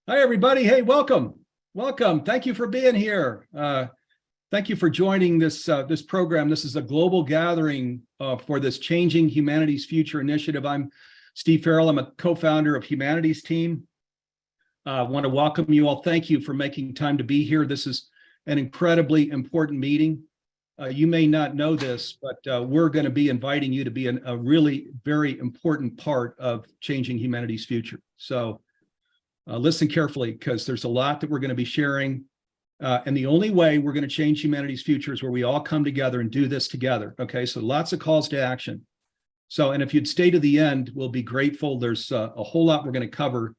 Hi, everybody. Hey, welcome. Welcome. Thank you for being here. Thank you for joining this program. This is a global gathering for this Changing Humanity's Future initiative. I'm Steve Farrell. I'm a co-founder of Humanities Team. I want to welcome you all. Thank you for making time to be here. This is an incredibly important meeting. You may not know this, but we're going to be inviting you to be a really very important part of Changing Humanity's Future. So listen carefully, because there's a lot that we're going to be sharing. And the only way we're going to change humanity's future is where we all come together and do this together. Okay, so lots of calls to action. So, and if you'd stay to the end, we'll be grateful. There's a whole lot we're going to cover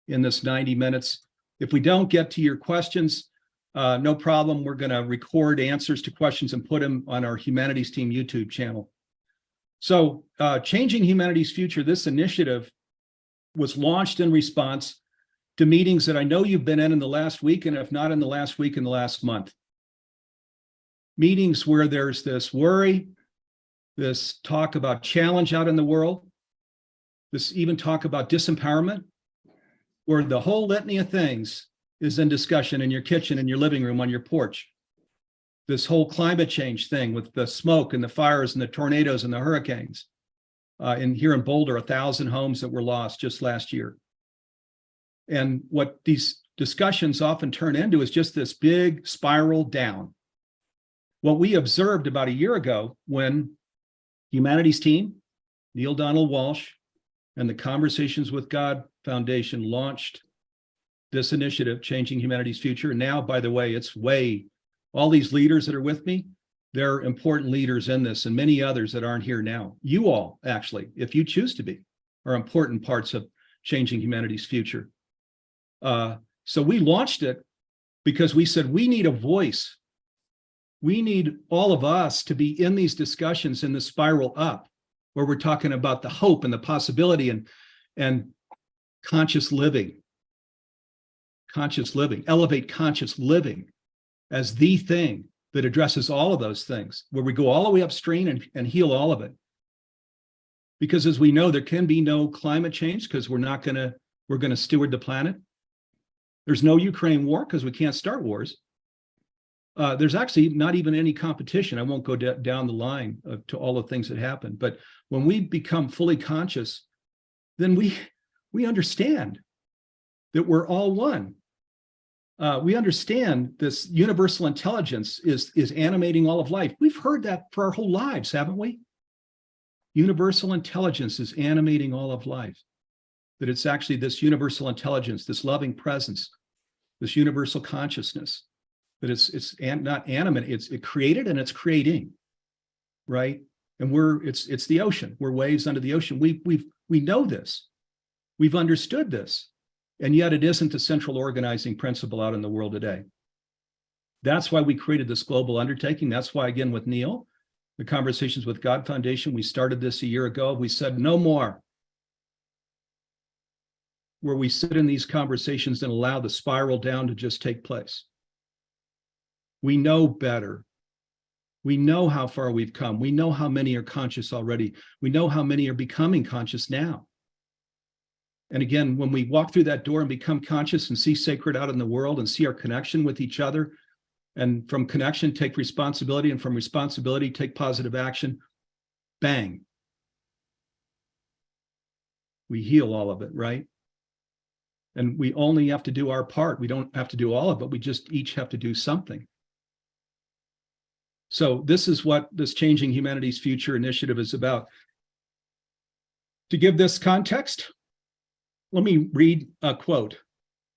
in this 90 minutes. If we don't get to your questions, no problem. We're going to record answers to questions and put them on our Humanities Team YouTube channel. So Changing Humanity's Future, this initiative was launched in response to meetings that I know you've been in the last week, and if not in the last week, in the last month. Meetings where there's this worry, this talk about challenge out in the world, this even talk about disempowerment, where the whole litany of things is in discussion in your kitchen, in your living room, on your porch. This whole climate change thing with the smoke and the fires and the tornadoes and the hurricanes. And here in Boulder, 1,000 homes that were lost just last year. And what these discussions often turn into is just this big spiral down. What we observed about a year ago when Humanities Team, Neale Donald Walsch, and the Conversations with God Foundation launched this initiative, Changing Humanity's Future. And now, by the way, all these leaders that are with me, they're important leaders in this, and many others that aren't here now. You all, actually, if you choose to be, are important parts of Changing Humanity's Future. So we launched it because we said we need a voice. We need all of us to be in these discussions in the spiral up, where we're talking about the hope and the possibility and conscious living, elevate conscious living as the thing that addresses all of those things, where we go all the way upstream and heal all of it. Because as we know, there can be no climate change because we're going to steward the planet. There's no Ukraine war because we can't start wars. There's actually not even any competition. I won't go down the line to all the things that happen. But when we become fully conscious, then we understand that we're all one. We understand this universal intelligence is animating all of life. We've heard that for our whole lives, haven't we? Universal intelligence is animating all of life. That it's actually this universal intelligence, this loving presence, this universal consciousness, that it's not animate, it created and it's creating, right? And it's the ocean. We're waves under the ocean. We know this. We've understood this. And yet it isn't the central organizing principle out in the world today. That's why we created this global undertaking. That's why, again, with Neale, the Conversations with God Foundation, we started this a year ago. We said no more, where we sit in these conversations and allow the spiral down to just take place. We know better. We know how far we've come. We know how many are conscious already. We know how many are becoming conscious now. And again, when we walk through that door and become conscious and see sacred out in the world and see our connection with each other, and from connection take responsibility, and from responsibility take positive action, bang. We heal all of it, right? And we only have to do our part. We don't have to do all of it. We just each have to do something. So this is what this Changing Humanity's Future initiative is about. To give this context, let me read a quote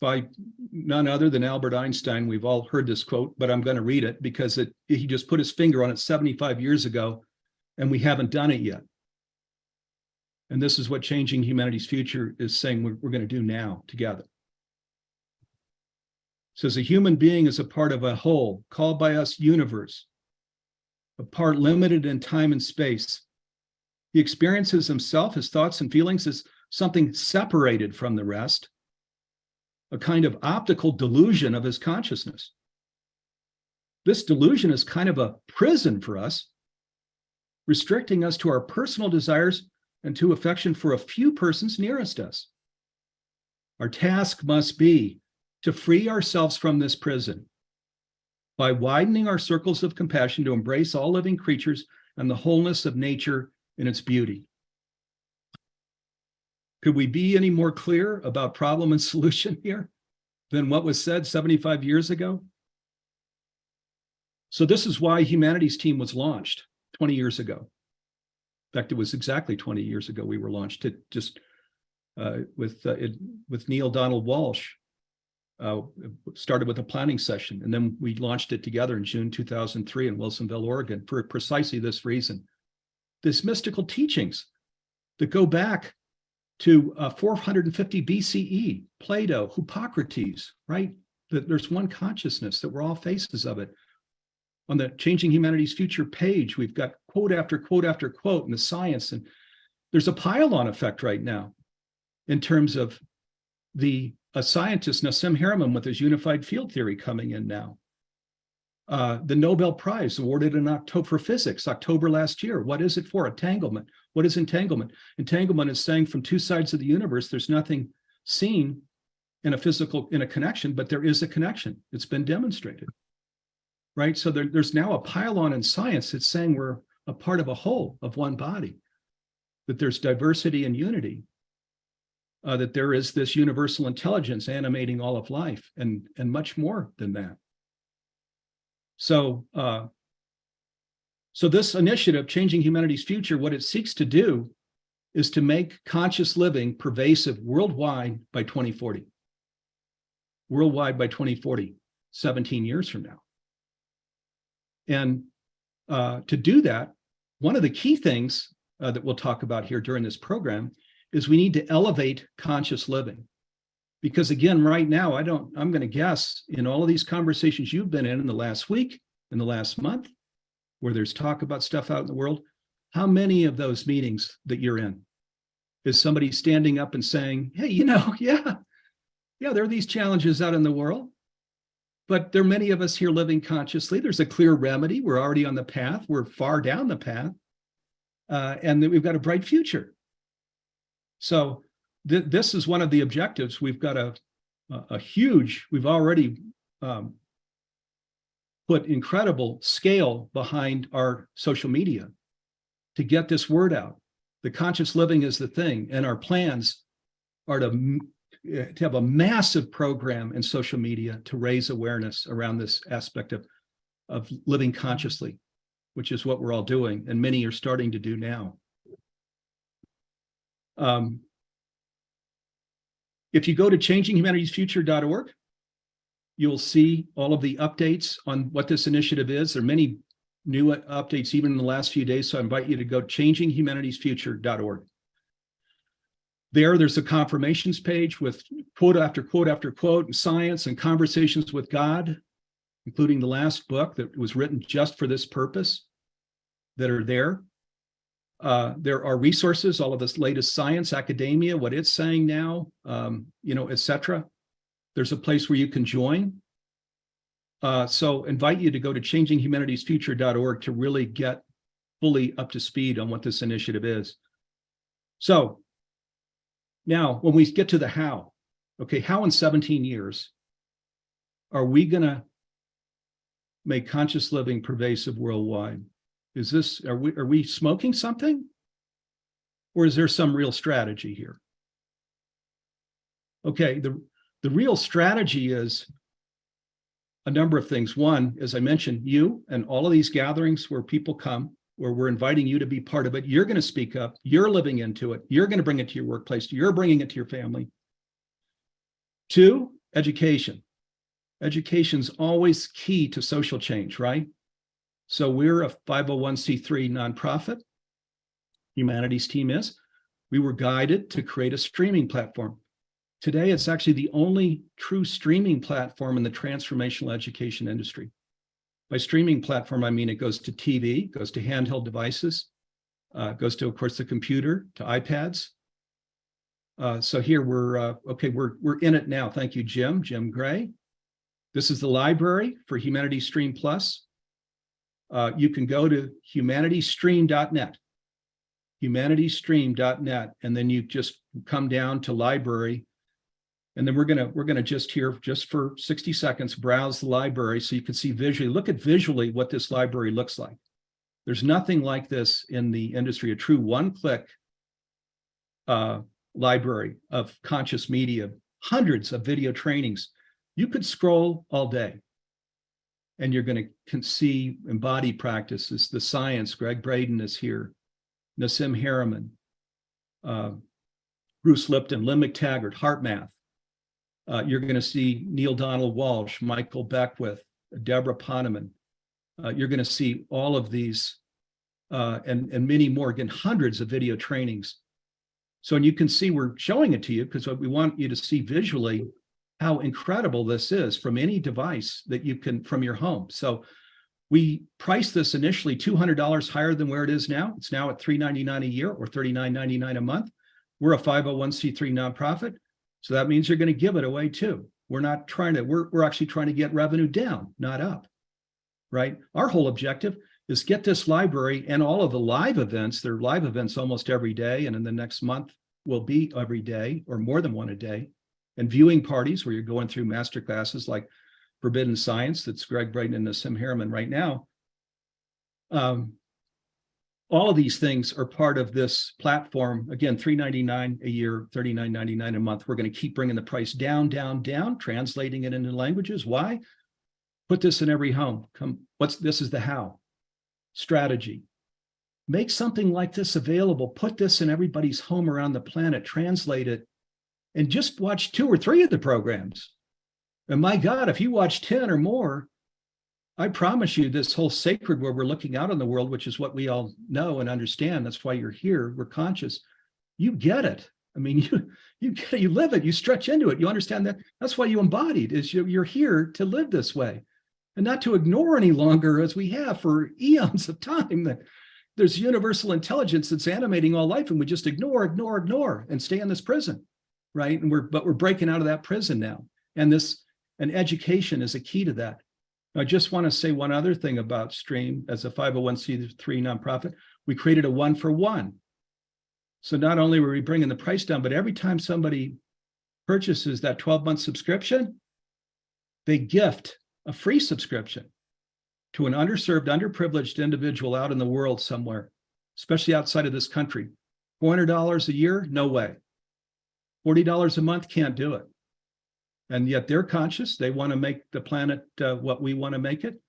by none other than Albert Einstein. We've all heard this quote, but I'm going to read it because he just put his finger on it 75 years ago, and we haven't done it yet. And this is what Changing Humanity's Future is saying we're going to do now together. It says, a human being is a part of a whole, called by us universe, a part limited in time and space. He experiences himself, his thoughts and feelings as something separated from the rest, a kind of optical delusion of his consciousness. This delusion is kind of a prison for us, restricting us to our personal desires and to affection for a few persons nearest us. Our task must be to free ourselves from this prison by widening our circles of compassion to embrace all living creatures and the wholeness of nature in its beauty. Could we be any more clear about problem and solution here than what was said 75 years ago? So this is why Humanities Team was launched 20 years ago. In fact, it was exactly 20 years ago we were launched. It just with Neale Donald Walsch, started with a planning session, and then we launched it together in June 2003 in Wilsonville, Oregon, for precisely this reason. This mystical teachings that go back to 450 BCE, Plato, Hippocrates, right? That there's one consciousness, that we're all faces of it. On the Changing Humanity's Future page, we've got quote after quote after quote in the science, and there's a pile-on effect right now in terms of a scientist, Nassim Haramein, with his unified field theory coming in now. The Nobel Prize awarded in October for physics, October last year. What is it for? Entanglement. What is entanglement? Entanglement is saying from two sides of the universe, there's nothing seen in a connection, but there is a connection. It's been demonstrated, right? So there's now a pile-on in science that's saying we're a part of a whole, of one body, that there's diversity and unity, that there is this universal intelligence animating all of life, and much more than that. So, so this initiative, Changing Humanity's Future, what it seeks to do is to make conscious living pervasive worldwide by 2040. Worldwide by 2040, 17 years from now. And to do that, one of the key things that we'll talk about here during this program is we need to elevate conscious living. Because again, right now, I'm going to guess in all of these conversations you've been in the last week, in the last month, where there's talk about stuff out in the world, how many of those meetings that you're in is somebody standing up and saying, hey, yeah, there are these challenges out in the world, but there are many of us here living consciously. There's a clear remedy. We're already on the path. We're far down the path, and that we've got a bright future. So this is one of the objectives. We've got we've already put incredible scale behind our social media to get this word out. The conscious living is the thing, and our plans are to have a massive program in social media to raise awareness around this aspect of living consciously, which is what we're all doing, and many are starting to do now. If you go to changinghumanity'sfuture.org, you'll see all of the updates on what this initiative is. There are many new updates even in the last few days, so I invite you to go to changinghumanity'sfuture.org. There's a confirmations page with quote after quote after quote, and science and conversations with God, including the last book that was written just for this purpose, that are there. There are resources, all of this latest science, academia, what it's saying now, etc. There's a place where you can join. So invite you to go to changinghumanity'sfuture.org to really get fully up to speed on what this initiative is. So now when we get to the how, okay, how in 17 years are we going to make conscious living pervasive worldwide? Are we smoking something? Or is there some real strategy here? Okay, the real strategy is a number of things. One, as I mentioned, you and all of these gatherings where people come, where we're inviting you to be part of it, you're going to speak up, you're living into it, you're going to bring it to your workplace, you're bringing it to your family. Two, education. Education's always key to social change, right? So we're a 501c3 nonprofit. Humanities Team is. We were guided to create a streaming platform. Today, it's actually the only true streaming platform in the transformational education industry. By streaming platform, I mean it goes to TV, goes to handheld devices, goes to, of course, the computer, to iPads. So here we're in it now. Thank you, Jim Gray. This is the library for Humanities Stream Plus. You can go to humanitiesstream.net, humanitiesstream.net, and then you just come down to library, And then we're gonna just here, just for 60 seconds, browse the library so you can see visually, look at visually what this library looks like. There's nothing like this in the industry, a true one-click library of conscious media, hundreds of video trainings. You could scroll all day and you're going to see embodied practices, the science. Gregg Braden is here, Nassim Harriman, Bruce Lipton, Lynn McTaggart, Heart Math. You're going to see Neale Donald Walsch, Michael Beckwith, Debra Poneman. You're going to see all of these and many more, again, hundreds of video trainings. So, and you can see we're showing it to you because we want you to see visually how incredible this is from any device that you can, from your home. So we priced this initially $200 higher than where it is now. It's now at $399 a year or $39.99 a month. We're a 501c3 nonprofit. So that means you're going to give it away too. We're not trying to, we're actually trying to get revenue down, not up, right? Our whole objective is get this library and all of the live events. There are live events almost every day. And in the next month will be every day or more than one a day. And viewing parties where you're going through master classes like Forbidden Science, that's Gregg Braden and Nassim Harriman right now. All of these things are part of this platform. Again, $399 a year, $39.99 a month. We're going to keep bringing the price down, down, down, translating it into languages. Why? Put this in every home. This is the how. Strategy. Make something like this available. Put this in everybody's home around the planet. Translate it. And just watch 2 or 3 of the programs. And my God, if you watch 10 or more, I promise you this whole sacred where we're looking out on the world, which is what we all know and understand. That's why you're here. We're conscious. You get it. I mean, you get it, you live it, you stretch into it. You understand that. That's why you embodied is you're here to live this way and not to ignore any longer as we have for eons of time that there's universal intelligence that's animating all life and we just ignore and stay in this prison. Right. And we're breaking out of that prison now. And education is a key to that. I just want to say one other thing about Stream as a 501c3 nonprofit. We created a 1-for-1. So not only were we bringing the price down, but every time somebody purchases that 12-month subscription, they gift a free subscription to an underserved, underprivileged individual out in the world somewhere, especially outside of this country. $400 a year? No way. $40 a month, can't do it. And yet they're conscious. They want to make the planet what we want to make it.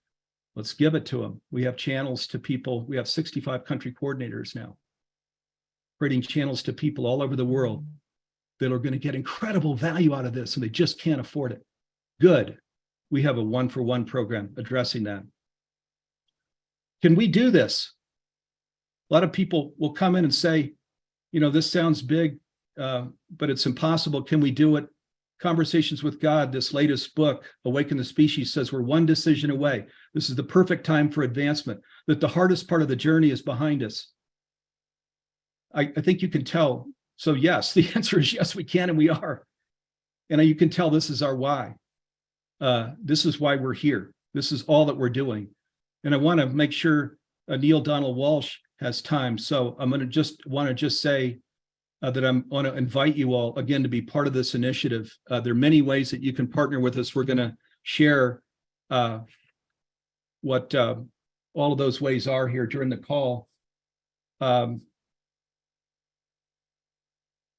Let's give it to them. We have channels to people. We have 65 country coordinators now, creating channels to people all over the world that are going to get incredible value out of this, and they just can't afford it. Good. We have a 1-for-1 program addressing that. Can we do this? A lot of people will come in and say, this sounds big, but it's impossible. Can we do it? Conversations with God, this latest book, Awaken the Species, says we're one decision away. This is the perfect time for advancement, that the hardest part of the journey is behind us. I think you can tell. So yes, the answer is yes, we can and we are. And you can tell this is our why. This is why we're here. This is all that we're doing. And I want to make sure Neale Donald Walsch has time. So I'm going to just say that I want to invite you all again to be part of this initiative. There are many ways that you can partner with us. We're going to share what all of those ways are here during the call. I'm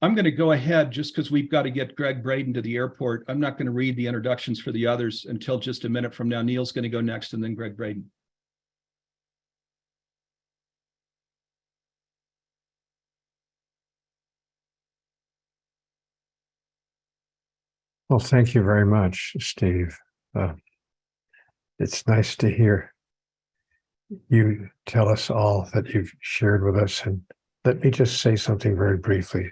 going to go ahead just because we've got to get Gregg Braden to the airport. I'm not going to read the introductions for the others until just a minute from now. Neale's going to go next and then Gregg Braden. Well, thank you very much, Steve. It's nice to hear you tell us all that you've shared with us. And let me just say something very briefly.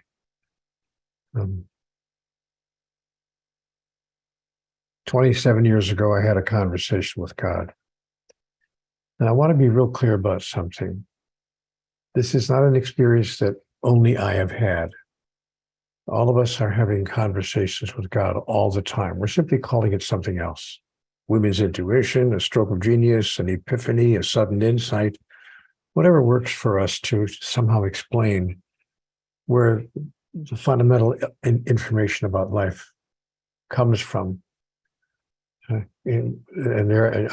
27 years ago, I had a conversation with God. And I want to be real clear about something. This is not an experience that only I have had. All of us are having conversations with God all the time. We're simply calling it something else. Women's intuition, a stroke of genius, an epiphany, a sudden insight, whatever works for us to somehow explain where the fundamental information about life comes from. I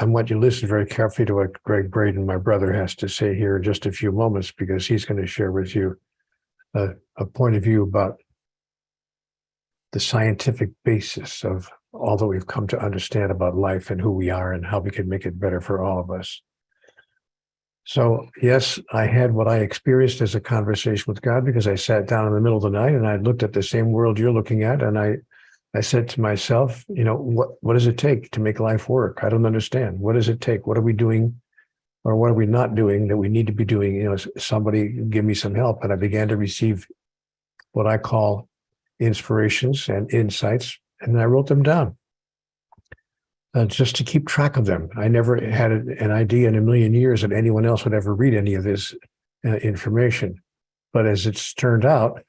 want you to listen very carefully to what Gregg Braden, my brother, has to say here in just a few moments, because he's going to share with you a point of view about the scientific basis of all that we've come to understand about life and who we are and how we can make it better for all of us. So, yes, I had what I experienced as a conversation with God, because I sat down in the middle of the night and I looked at the same world you're looking at, and I said to myself, what does it take to make life work? I don't understand. What does it take? What are we doing, or what are we not doing that we need to be doing? Somebody give me some help. And I began to receive what I call inspirations and insights, and then I wrote them down just to keep track of them. I never had an idea in a million years that anyone else would ever read any of this information. But as it's turned out,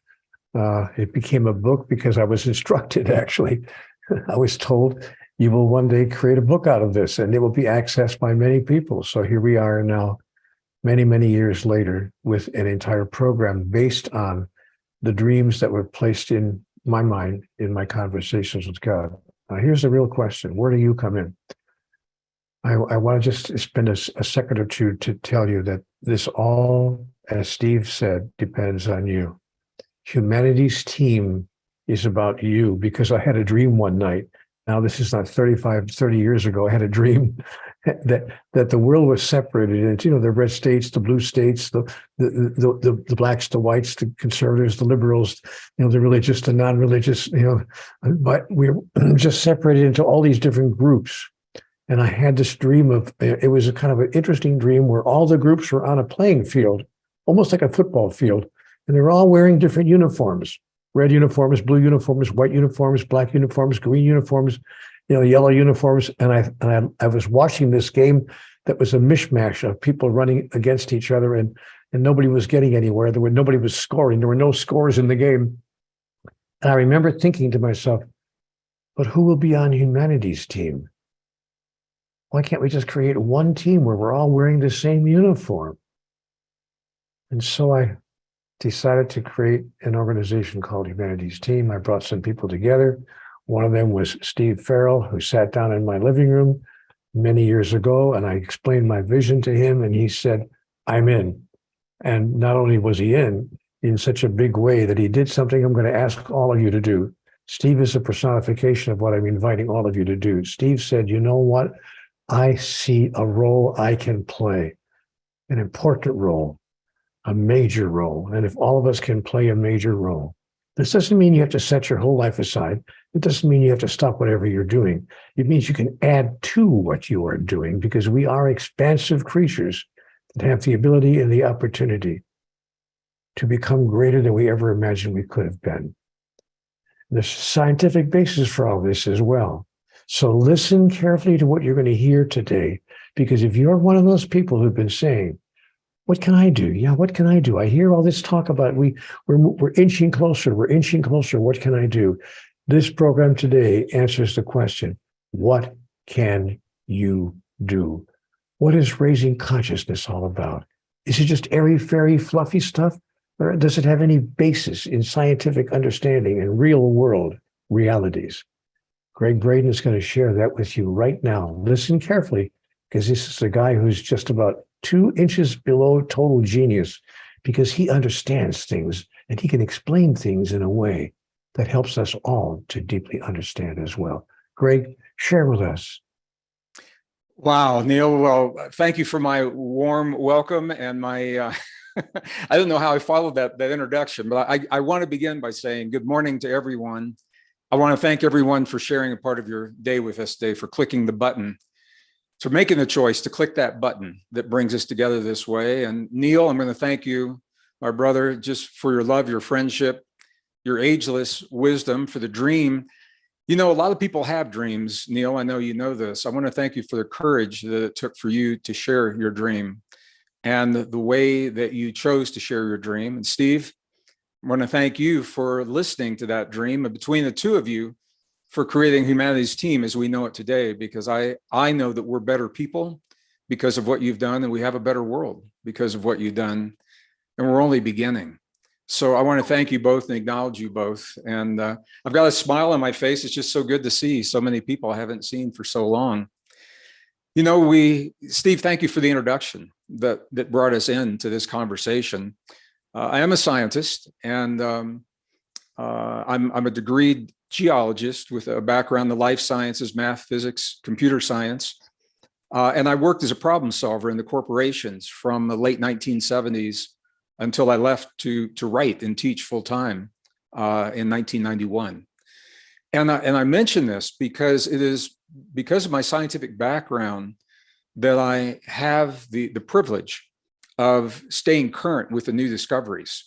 it became a book because I was instructed, actually. I was told, you will one day create a book out of this and it will be accessed by many people. So here we are now, many, many years later, with an entire program based on the dreams that were placed in my mind in my conversations with God. Now, here's the real question. Where do you come in? I want to just spend a second or two to tell you that this all, as Steve said, depends on you. Humanity's team is about you, because I had a dream one night. Now, this is not 30 years ago. I had a dream that the world was separated into, the red states, the blue states, the blacks, the whites, the conservatives, the liberals, the religious, the non-religious, but we were just separated into all these different groups. And I had this dream it was a kind of an interesting dream where all the groups were on a playing field, almost like a football field. And they're all wearing different uniforms: red uniforms, blue uniforms, white uniforms, black uniforms, green uniforms, yellow uniforms. And I was watching this game that was a mishmash of people running against each other, and nobody was getting anywhere. Nobody was scoring. There were no scores in the game. And I remember thinking to myself, but who will be on humanity's team? Why can't we just create one team where we're all wearing the same uniform? And so I decided to create an organization called Humanity's Team. I brought some people together. One of them was Steve Farrell, who sat down in my living room many years ago, and I explained my vision to him, and he said, I'm in. And not only was he in such a big way that he did something I'm going to ask all of you to do. Steve is a personification of what I'm inviting all of you to do. Steve said, you know what? I see a role I can play, an important role, a major role. And if all of us can play a major role, this doesn't mean you have to set your whole life aside. It doesn't mean you have to stop whatever you're doing. It means you can add to what you are doing, because we are expansive creatures that have the ability and the opportunity to become greater than we ever imagined we could have been. There's a scientific basis for all this as well. So listen carefully to what you're going to hear today, because if you're one of those people who've been saying, what can I do? Yeah, what can I do? I hear all this talk about we're inching closer. We're inching closer. What can I do? This program today answers the question, what can you do? What is raising consciousness all about? Is it just airy-fairy, fluffy stuff? Or does it have any basis in scientific understanding and real-world realities? Gregg Braden is going to share that with you right now. Listen carefully, because this is a guy who's just about 2 inches below total genius, because he understands things and he can explain things in a way that helps us all to deeply understand as well. Gregg, share with us. Wow, Neale. Well, thank you for my warm welcome and my, I don't know how I followed that introduction, but I want to begin by saying good morning to everyone. I want to thank everyone for sharing a part of your day with us today, for clicking the button, for making the choice to click that button that brings us together this way. And Neale, I'm going to thank you, my brother, just for your love, your friendship, your ageless wisdom, for the dream. A lot of people have dreams, Neale. I know you know this. I want to thank you for the courage that it took for you to share your dream and the way that you chose to share your dream. And Steve, I want to thank you for listening to that dream, and between the two of you, for creating Humanity's Team as we know it today, because I know that we're better people because of what you've done, and we have a better world because of what you've done, and we're only beginning. So I want to thank you both and acknowledge you both. And I've got a smile on my face. It's just so good to see so many people I haven't seen for so long. You know, Steve, thank you for the introduction that brought us into this conversation. I am a scientist, and I'm a degreed geologist with a background in the life sciences, math, physics, computer science. And I worked as a problem solver in the corporations from the late 1970s until I left to write and teach full time in 1991. And I mention this because it is because of my scientific background that I have the privilege of staying current with the new discoveries.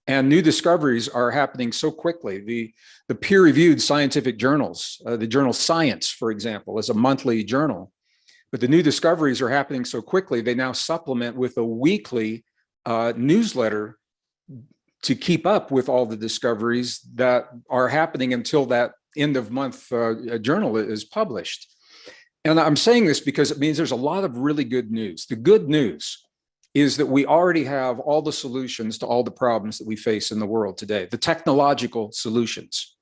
And new discoveries are happening so quickly. The peer-reviewed scientific journals, the journal Science, for example, is a monthly journal. But the new discoveries are happening so quickly, they now supplement with a weekly newsletter to keep up with all the discoveries that are happening until that end of month journal is published. And I'm saying this because it means there's a lot of really good news. The good news is that we already have all the solutions to all the problems that we face in the world today, the technological solutions.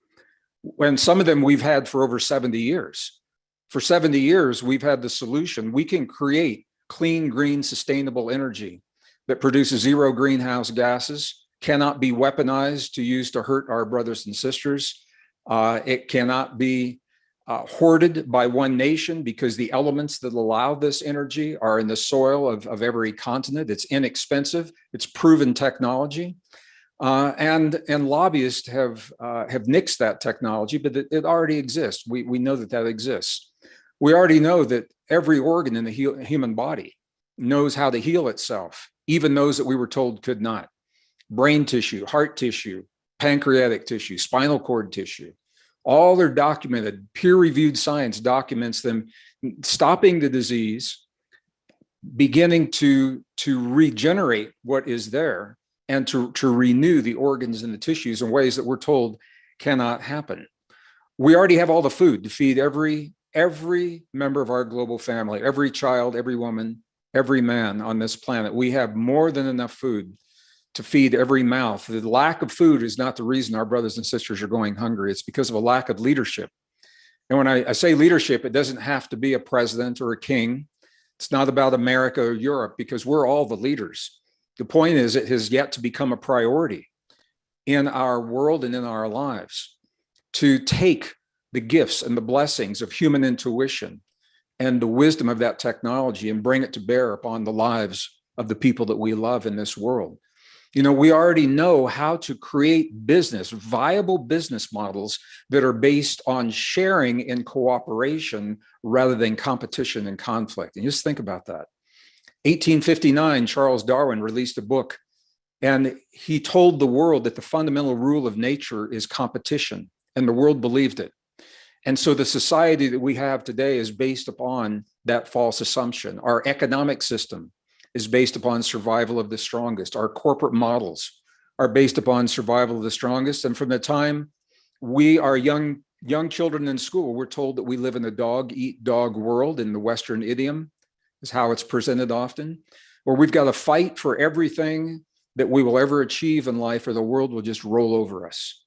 And some of them we've had for over 70 years. For 70 years, we've had the solution. We can create clean, green, sustainable energy that produces zero greenhouse gases, cannot be weaponized to use to hurt our brothers and sisters. It cannot be hoarded by one nation because the elements that allow this energy are in the soil of every continent. It's inexpensive. It's proven technology. And lobbyists have nixed that technology, but it already exists. We know that exists. We already know that every organ in the human body knows how to heal itself, even those that we were told could not. Brain tissue, heart tissue, pancreatic tissue, spinal cord tissue, all are documented. Peer-reviewed science documents them stopping the disease, beginning to regenerate what is there, and to renew the organs and the tissues in ways that we're told cannot happen. We already have all the food to feed every member of our global family, every child, every woman, every man on this planet. We have more than enough food to feed every mouth. The lack of food is not the reason our brothers and sisters are going hungry. It's because of a lack of leadership. And when I say leadership, it doesn't have to be a president or a king. It's not about America or Europe, because we're all the leaders. The point is, it has yet to become a priority in our world and in our lives to take the gifts and the blessings of human intuition and the wisdom of that technology and bring it to bear upon the lives of the people that we love in this world. You know, we already know how to create business, viable business models that are based on sharing and cooperation rather than competition and conflict. And just think about that. 1859, Charles Darwin released a book, and he told the world that the fundamental rule of nature is competition, and the world believed it. And so the society that we have today is based upon that false assumption. Our economic system is based upon survival of the strongest. Our corporate models are based upon survival of the strongest. And from the time we are young children in school, we're told that we live in a dog-eat-dog world, in the Western idiom is how it's presented often, where we've got to fight for everything that we will ever achieve in life, or the world will just roll over us.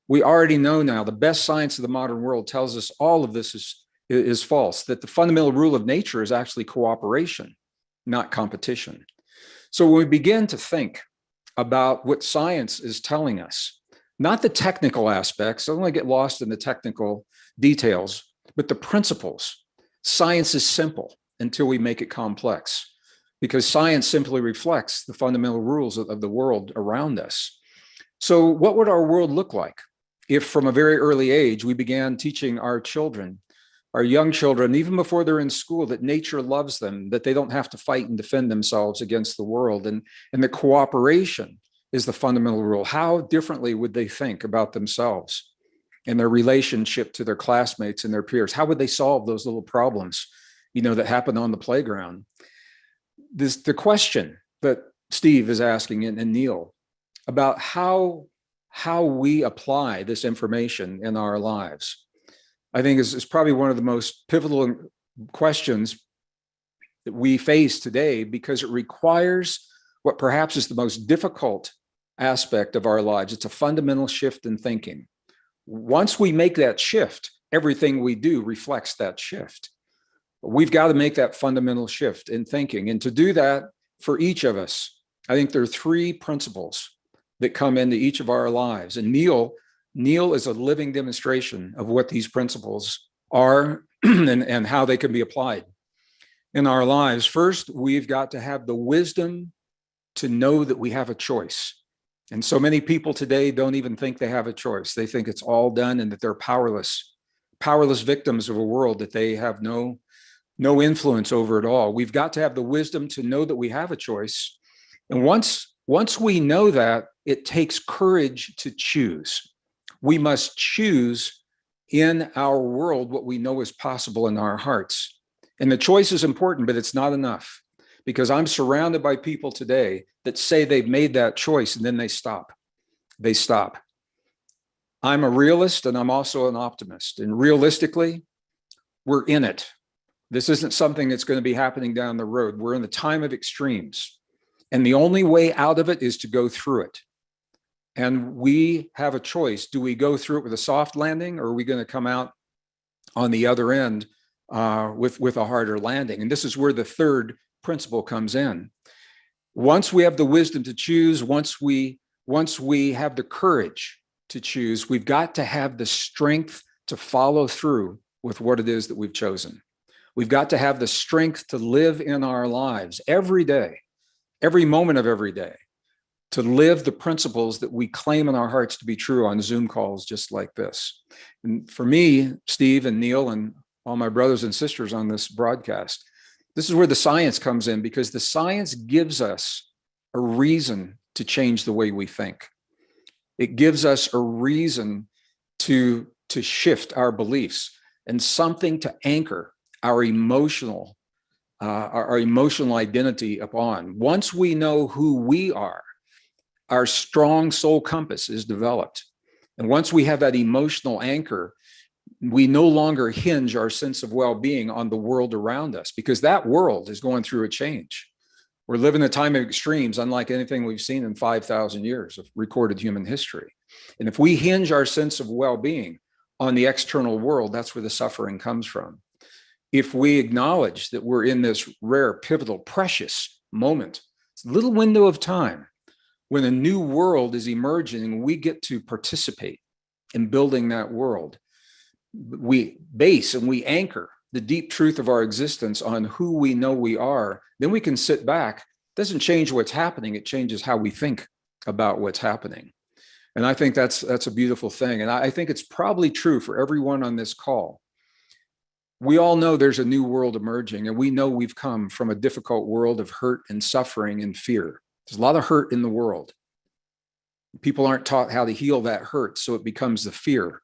We already know now, the best science of the modern world tells us all of this is false, that the fundamental rule of nature is actually cooperation, not competition. So when we begin to think about what science is telling us, not the technical aspects, I don't want to get lost in the technical details, but the principles. Science is simple until we make it complex, because science simply reflects the fundamental rules of the world around us. So what would our world look like if from a very early age we began teaching our children, our young children, even before they're in school, that nature loves them, that they don't have to fight and defend themselves against the world, and that cooperation is the fundamental rule? How differently would they think about themselves and their relationship to their classmates and their peers? How would they solve those little problems, you know, that happen on the playground? The question that Steve is asking, and Neale, about how we apply this information in our lives, I think is probably one of the most pivotal questions that we face today, because it requires what perhaps is the most difficult aspect of our lives. It's a fundamental shift in thinking. Once we make that shift, everything we do reflects that shift. We've got to make that fundamental shift in thinking. And to do that, for each of us, I think there are three principles that come into each of our lives. And Neale is a living demonstration of what these principles are and how they can be applied in our lives. First, we've got to have the wisdom to know that we have a choice. And so many people today don't even think they have a choice. They think it's all done and that they're powerless victims of a world that they have no influence over at all. We've got to have the wisdom to know that we have a choice. And once we know that, it takes courage to choose. We must choose in our world what we know is possible in our hearts. And the choice is important, but it's not enough, because I'm surrounded by people today that say they've made that choice and then they stop. They stop. I'm a realist and I'm also an optimist. And realistically, we're in it. This isn't something that's going to be happening down the road. We're in the time of extremes. And the only way out of it is to go through it. And we have a choice. Do we go through it with a soft landing, or are we going to come out on the other end with a harder landing? And this is where the third principle comes in. Once we have the wisdom to choose, once we have the courage to choose, we've got to have the strength to follow through with what it is that we've chosen. We've got to have the strength to live in our lives every day, every moment of every day, to live the principles that we claim in our hearts to be true on Zoom calls just like this. And for me, Steve and Neale and all my brothers and sisters on this broadcast, this is where the science comes in, because the science gives us a reason to change the way we think. It gives us a reason to shift our beliefs and something to anchor our emotional identity upon. Once we know who we are, our strong soul compass is developed. And once we have that emotional anchor, we no longer hinge our sense of well-being on the world around us, because that world is going through a change. We're living a time of extremes, unlike anything we've seen in 5,000 years of recorded human history. And if we hinge our sense of well-being on the external world, that's where the suffering comes from. If we acknowledge that we're in this rare, pivotal, precious moment, it's a little window of time when a new world is emerging and we get to participate in building that world, we base and we anchor the deep truth of our existence on who we know we are, then we can sit back. It doesn't change what's happening, it changes how we think about what's happening. And I think that's a beautiful thing. And I think it's probably true for everyone on this call. We all know there's a new world emerging, and we know we've come from a difficult world of hurt and suffering and fear. There's a lot of hurt in the world. People aren't taught how to heal that hurt, so it becomes the fear.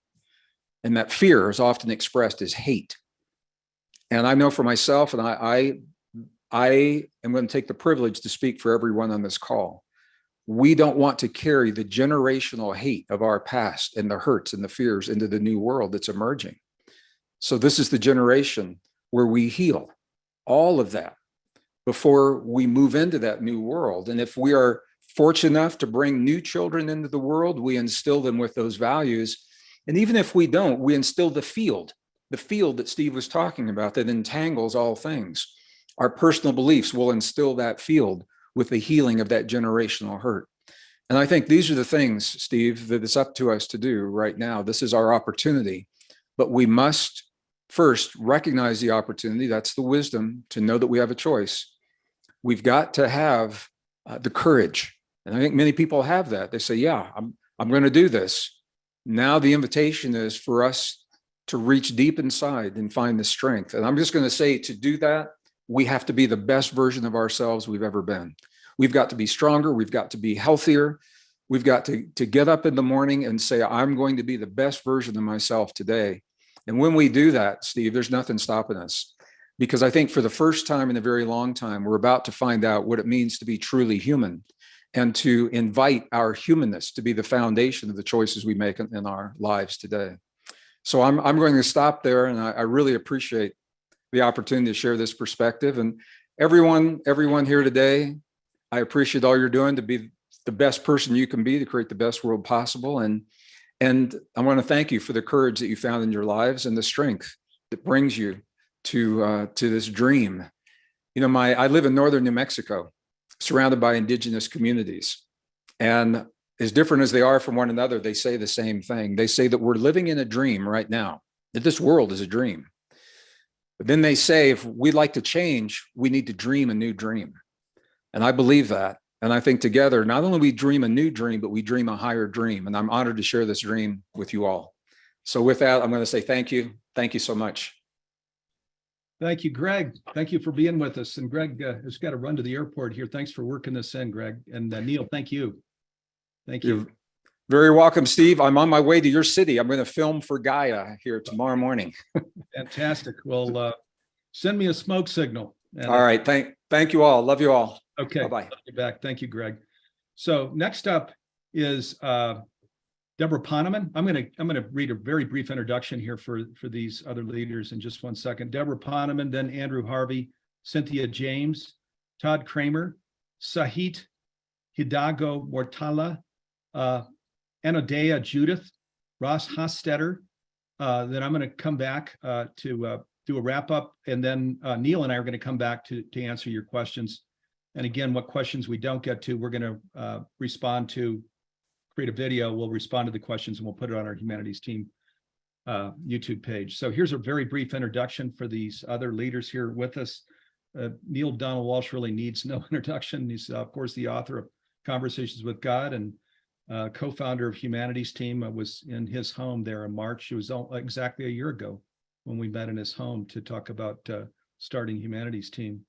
And that fear is often expressed as hate. And I know for myself, and I am going to take the privilege to speak for everyone on this call. We don't want to carry the generational hate of our past and the hurts and the fears into the new world that's emerging. So this is the generation where we heal all of that before we move into that new world. And if we are fortunate enough to bring new children into the world, we instill them with those values. And even if we don't, we instill the field that Steve was talking about that entangles all things. Our personal beliefs will instill that field with the healing of that generational hurt. And I think these are the things, Steve, that it's up to us to do right now. This is our opportunity, but we must first recognize the opportunity. That's the wisdom to know that we have a choice. We've got to have the courage. And I think many people have that. They say, yeah, I'm going to do this. Now the invitation is for us to reach deep inside and find the strength. And I'm just going to say, to do that, we have to be the best version of ourselves we've ever been. We've got to be stronger. We've got to be healthier. We've got to get up in the morning and say, I'm going to be the best version of myself today. And when we do that, Steve, there's nothing stopping us. Because I think for the first time in a very long time, we're about to find out what it means to be truly human and to invite our humanness to be the foundation of the choices we make in our lives today. So I'm going to stop there, and I really appreciate the opportunity to share this perspective. And everyone here today, I appreciate all you're doing to be the best person you can be to create the best world possible. And I want to thank you for the courage that you found in your lives and the strength that brings you to this dream. You know, I live in northern New Mexico, surrounded by indigenous communities. And as different as they are from one another, they say the same thing. They say that we're living in a dream right now, that this world is a dream. But then they say, if we'd like to change, we need to dream a new dream. And I believe that. And I think together, not only we dream a new dream, but we dream a higher dream. And I'm honored to share this dream with you all. So with that, I'm going to say thank you. Thank you so much. Thank you, Gregg. Thank you for being with us. And Gregg has got to run to the airport here. Thanks for working this in, Gregg. And Neale, thank you. Thank you. You're very welcome, Steve. I'm on my way to your city. I'm going to film for Gaia here tomorrow morning. Fantastic. Well, send me a smoke signal. And, all right. Thank you all. Love you all. Okay. Bye-bye. Love you back. Thank you, Gregg. So next up is Debra Poneman. I'm going to read a very brief introduction here for these other leaders in just 1 second. Debra Poneman, then Andrew Harvey, Cynthia James, Todd Kramer, Sahit Hidalgo Mortala, Anodea Judith, Ross Hostetter. Then I'm going to come back to do a wrap up, and then Neale and I are going to come back to answer your questions. And again, what questions we don't get to, we're going to respond to, create a video, we'll respond to the questions, and we'll put it on our Humanities Team YouTube page. So here's a very brief introduction for these other leaders here with us. Neale Donald Walsch really needs no introduction. He's, of course, the author of Conversations with God and co-founder of Humanities Team. I was in his home there in March. It was exactly a year ago when we met in his home to talk about starting Humanities Team.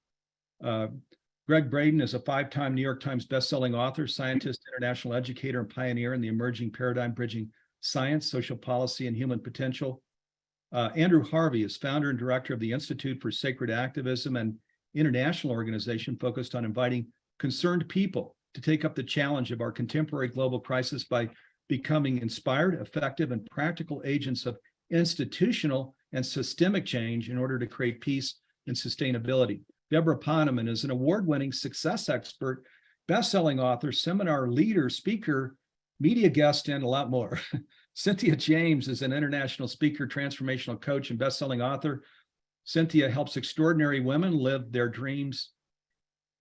Gregg Braden is a 5-time New York Times bestselling author, scientist, international educator, and pioneer in the emerging paradigm bridging science, social policy, and human potential. Andrew Harvey is founder and director of the Institute for Sacred Activism, an international organization focused on inviting concerned people to take up the challenge of our contemporary global crisis by becoming inspired, effective, and practical agents of institutional and systemic change in order to create peace and sustainability. Debra Poneman is an award-winning success expert, best-selling author, seminar leader, speaker, media guest, and a lot more. Cynthia James is an international speaker, transformational coach, and best-selling author. Cynthia helps extraordinary women live their dreams.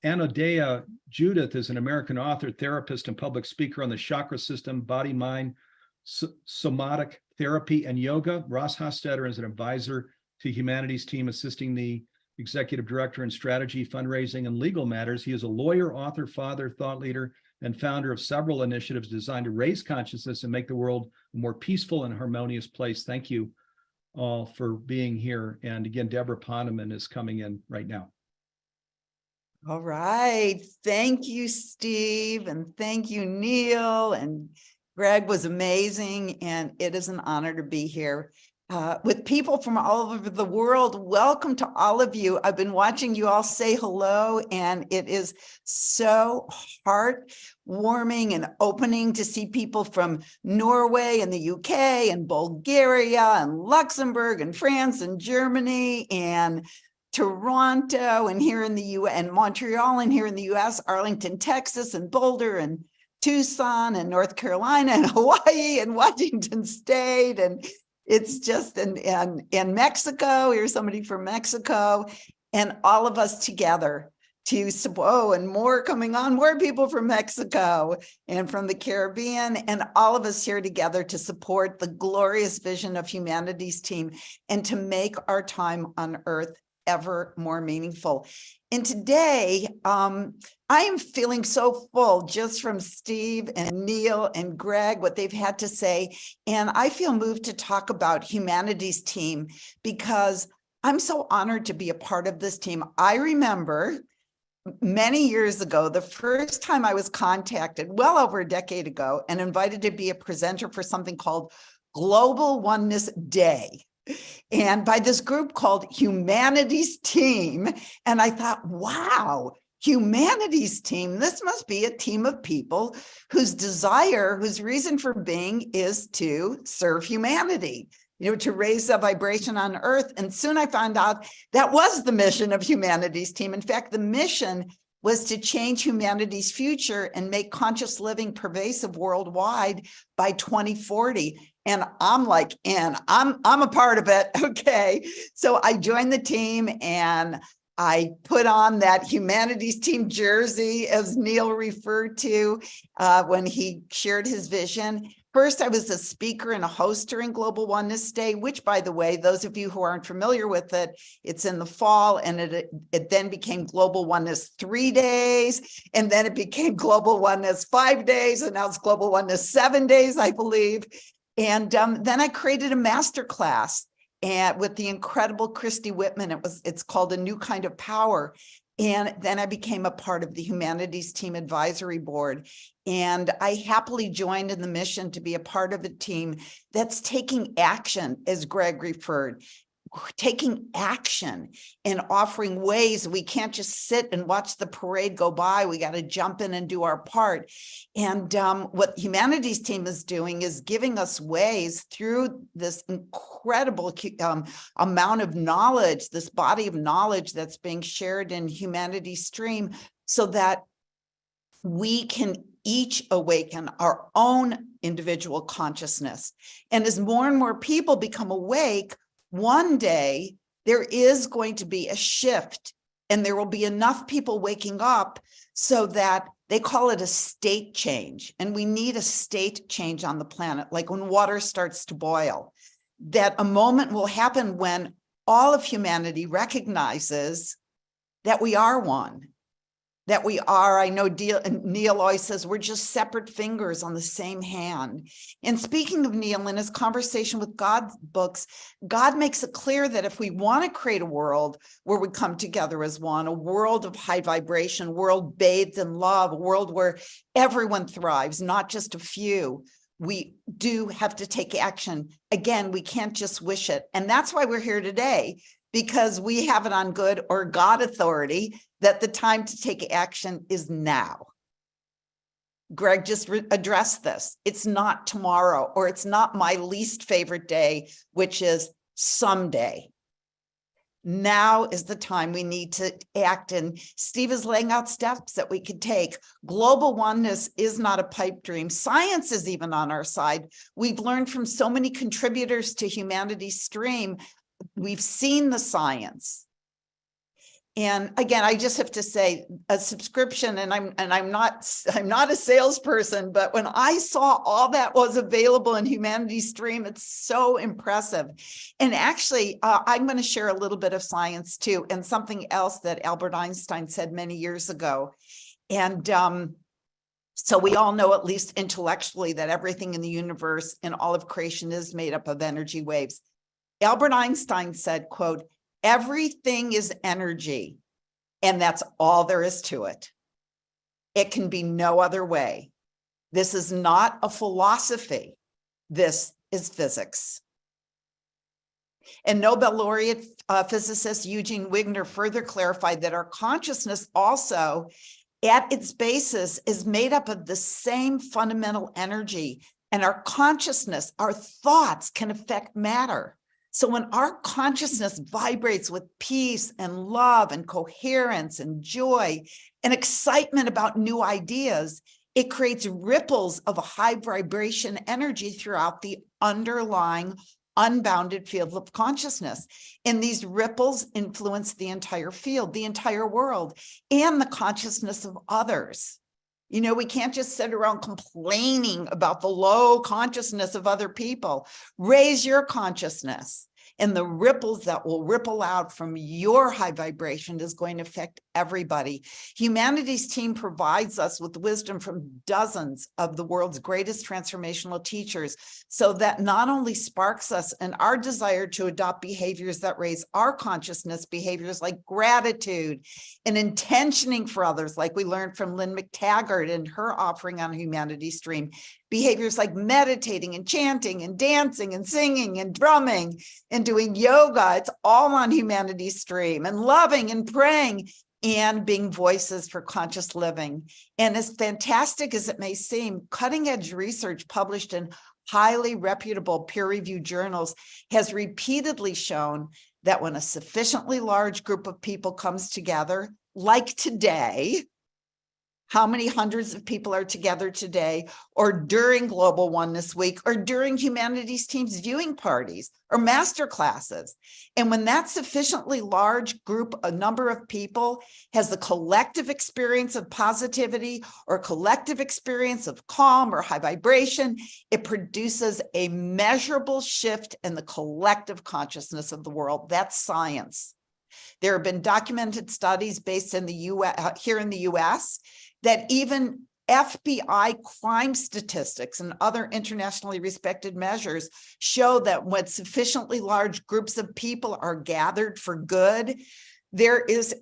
Anodea Judith is an American author, therapist, and public speaker on the chakra system, body, mind, somatic therapy, and yoga. Ross Hostetter is an advisor to Humanities Team, assisting the executive director in strategy, fundraising, and legal matters. He is a lawyer, author, father, thought leader, and founder of several initiatives designed to raise consciousness and make the world a more peaceful and harmonious place. Thank you all for being here. And again, Debra Poneman is coming in right now. All right. Thank you, Steve. And thank you, Neale. And Gregg was amazing. And it is an honor to be here with people from all over the world. Welcome to all of you. I've been watching you all say hello, and it is so heartwarming and opening to see people from Norway and the UK and Bulgaria and Luxembourg and France and Germany and Toronto and here in the US and Montreal and here in the US, Arlington, Texas, and Boulder and Tucson and North Carolina and Hawaii and Washington State. And it's just in Mexico, here's somebody from Mexico, and all of us together to, and more coming on, more people from Mexico and from the Caribbean, and all of us here together to support the glorious vision of Humanities Team and to make our time on Earth ever more meaningful. And today, I am feeling so full just from Steve and Neale and Gregg, what they've had to say. And I feel moved to talk about Humanities Team because I'm so honored to be a part of this team. I remember many years ago, the first time I was contacted, well over a decade ago, and invited to be a presenter for something called Global Oneness Day, and by this group called Humanities Team. And I thought, wow, Humanities Team, this must be a team of people whose desire, whose reason for being is to serve humanity, to raise the vibration on Earth. And soon I found out that was the mission of Humanities Team. In fact, the mission was to change humanity's future and make conscious living pervasive worldwide by 2040. And I'm like, I'm a part of it. Okay. So I joined the team and I put on that humanities team jersey, as Neale referred to when he shared his vision. First, I was a speaker and a host during Global Oneness Day, which, by the way, those of you who aren't familiar with it, it's in the fall, and it then became Global Oneness 3 days, and then it became Global Oneness 5 days, and now it's Global Oneness 7 days, I believe. And then I created a masterclass with the incredible Christy Whitman. It's called A New Kind of Power. And then I became a part of the Humanities Team Advisory Board. And I happily joined in the mission to be a part of a team that's taking action, as Gregg referred, taking action and offering ways. We can't just sit and watch the parade go by. We got to jump in and do our part. And what Humanities Team is doing is giving us ways through this incredible amount of knowledge, this body of knowledge that's being shared in Humanities Stream, so that we can each awaken our own individual consciousness. And as more and more people become awake, one day there is going to be a shift, and there will be enough people waking up so that they call it a state change. And we need a state change on the planet, like when water starts to boil, that a moment will happen when all of humanity recognizes that we are one, that we are, I know Neale always says, we're just separate fingers on the same hand. And speaking of Neale, in his Conversation with God books, God makes it clear that if we want to create a world where we come together as one, a world of high vibration, a world bathed in love, a world where everyone thrives, not just a few, we do have to take action. Again, we can't just wish it. And that's why we're here today, because we have it on good or God authority that the time to take action is now. Gregg just addressed this. It's not tomorrow, or it's not my least favorite day, which is someday. Now is the time we need to act, and Steve is laying out steps that we could take. Global oneness is not a pipe dream. Science is even on our side. We've learned from so many contributors to Humanities Stream. We've seen the science. And again, I just have to say, a subscription, and I'm not a salesperson, but when I saw all that was available in Humanities Stream, it's so impressive. And actually, I'm going to share a little bit of science too, and something else that Albert Einstein said many years ago. And so we all know, at least intellectually, that everything in the universe and all of creation is made up of energy waves. Albert Einstein said, quote, "Everything is energy, and that's all there is to it. It can be no other way. This is not a philosophy. This is physics." And Nobel laureate physicist Eugene Wigner further clarified that our consciousness also, at its basis, is made up of the same fundamental energy, and our consciousness, our thoughts, can affect matter. So when our consciousness vibrates with peace and love and coherence and joy and excitement about new ideas, it creates ripples of a high vibration energy throughout the underlying unbounded field of consciousness. And these ripples influence the entire field, the entire world, and the consciousness of others. You know, we can't just sit around complaining about the low consciousness of other people. Raise your consciousness, and the ripples that will ripple out from your high vibration is going to affect everybody. Humanities Team provides us with wisdom from dozens of the world's greatest transformational teachers, so that not only sparks us in our desire to adopt behaviors that raise our consciousness, behaviors like gratitude and intentioning for others, like we learned from Lynn McTaggart and her offering on Humanities Stream, behaviors like meditating and chanting and dancing and singing and drumming and doing yoga. It's all on Humanities Stream, and loving and praying and being voices for conscious living. And as fantastic as it may seem, cutting edge research published in highly reputable peer-reviewed journals has repeatedly shown that when a sufficiently large group of people comes together, like today, how many hundreds of people are together today, or during Global Oneness Week, or during Humanities Team's viewing parties or master classes. And when that sufficiently large group, a number of people has the collective experience of positivity or collective experience of calm or high vibration, it produces a measurable shift in the collective consciousness of the world. That's science. There have been documented studies based in the US, here in the US, that even FBI crime statistics and other internationally respected measures show that when sufficiently large groups of people are gathered for good, there is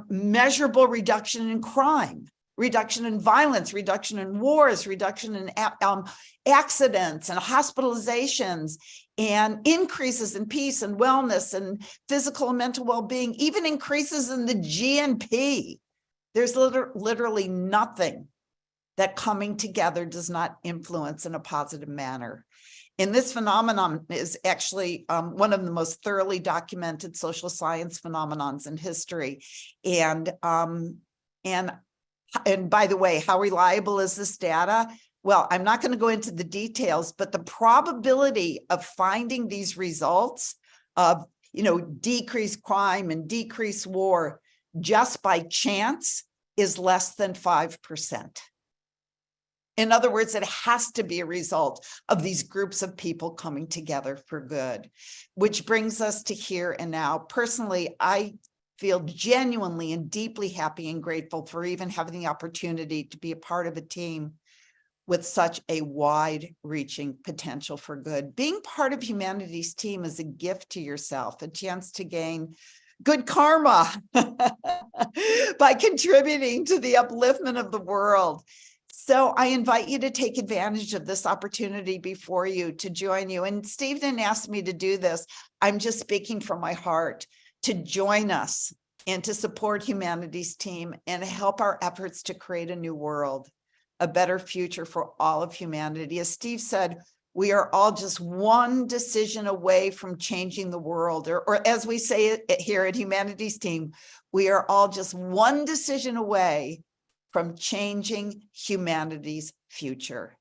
measurable reduction in crime, reduction in violence, reduction in wars, reduction in accidents and hospitalizations, and increases in peace and wellness and physical and mental well-being, even increases in the GNP. There's literally nothing that coming together does not influence in a positive manner. And this phenomenon is actually one of the most thoroughly documented social science phenomenons in history. And by the way, how reliable is this data? Well, I'm not going to go into the details, but the probability of finding these results of, decreased crime and decreased war just by chance is less than 5%. In other words, it has to be a result of these groups of people coming together for good, which brings us to here and now. Personally, I feel genuinely and deeply happy and grateful for even having the opportunity to be a part of a team with such a wide-reaching potential for good. Being part of Humanities Team is a gift to yourself, a chance to gain good karma by contributing to the upliftment of the world. So I invite you to take advantage of this opportunity before you to join you. And Steve didn't ask me to do this. I'm just speaking from my heart to join us and to support Humanities Team and help our efforts to create a new world, a better future for all of humanity. As Steve said, we are all just one decision away from changing the world, or as we say it here at Humanities Team, we are all just one decision away from changing humanity's future.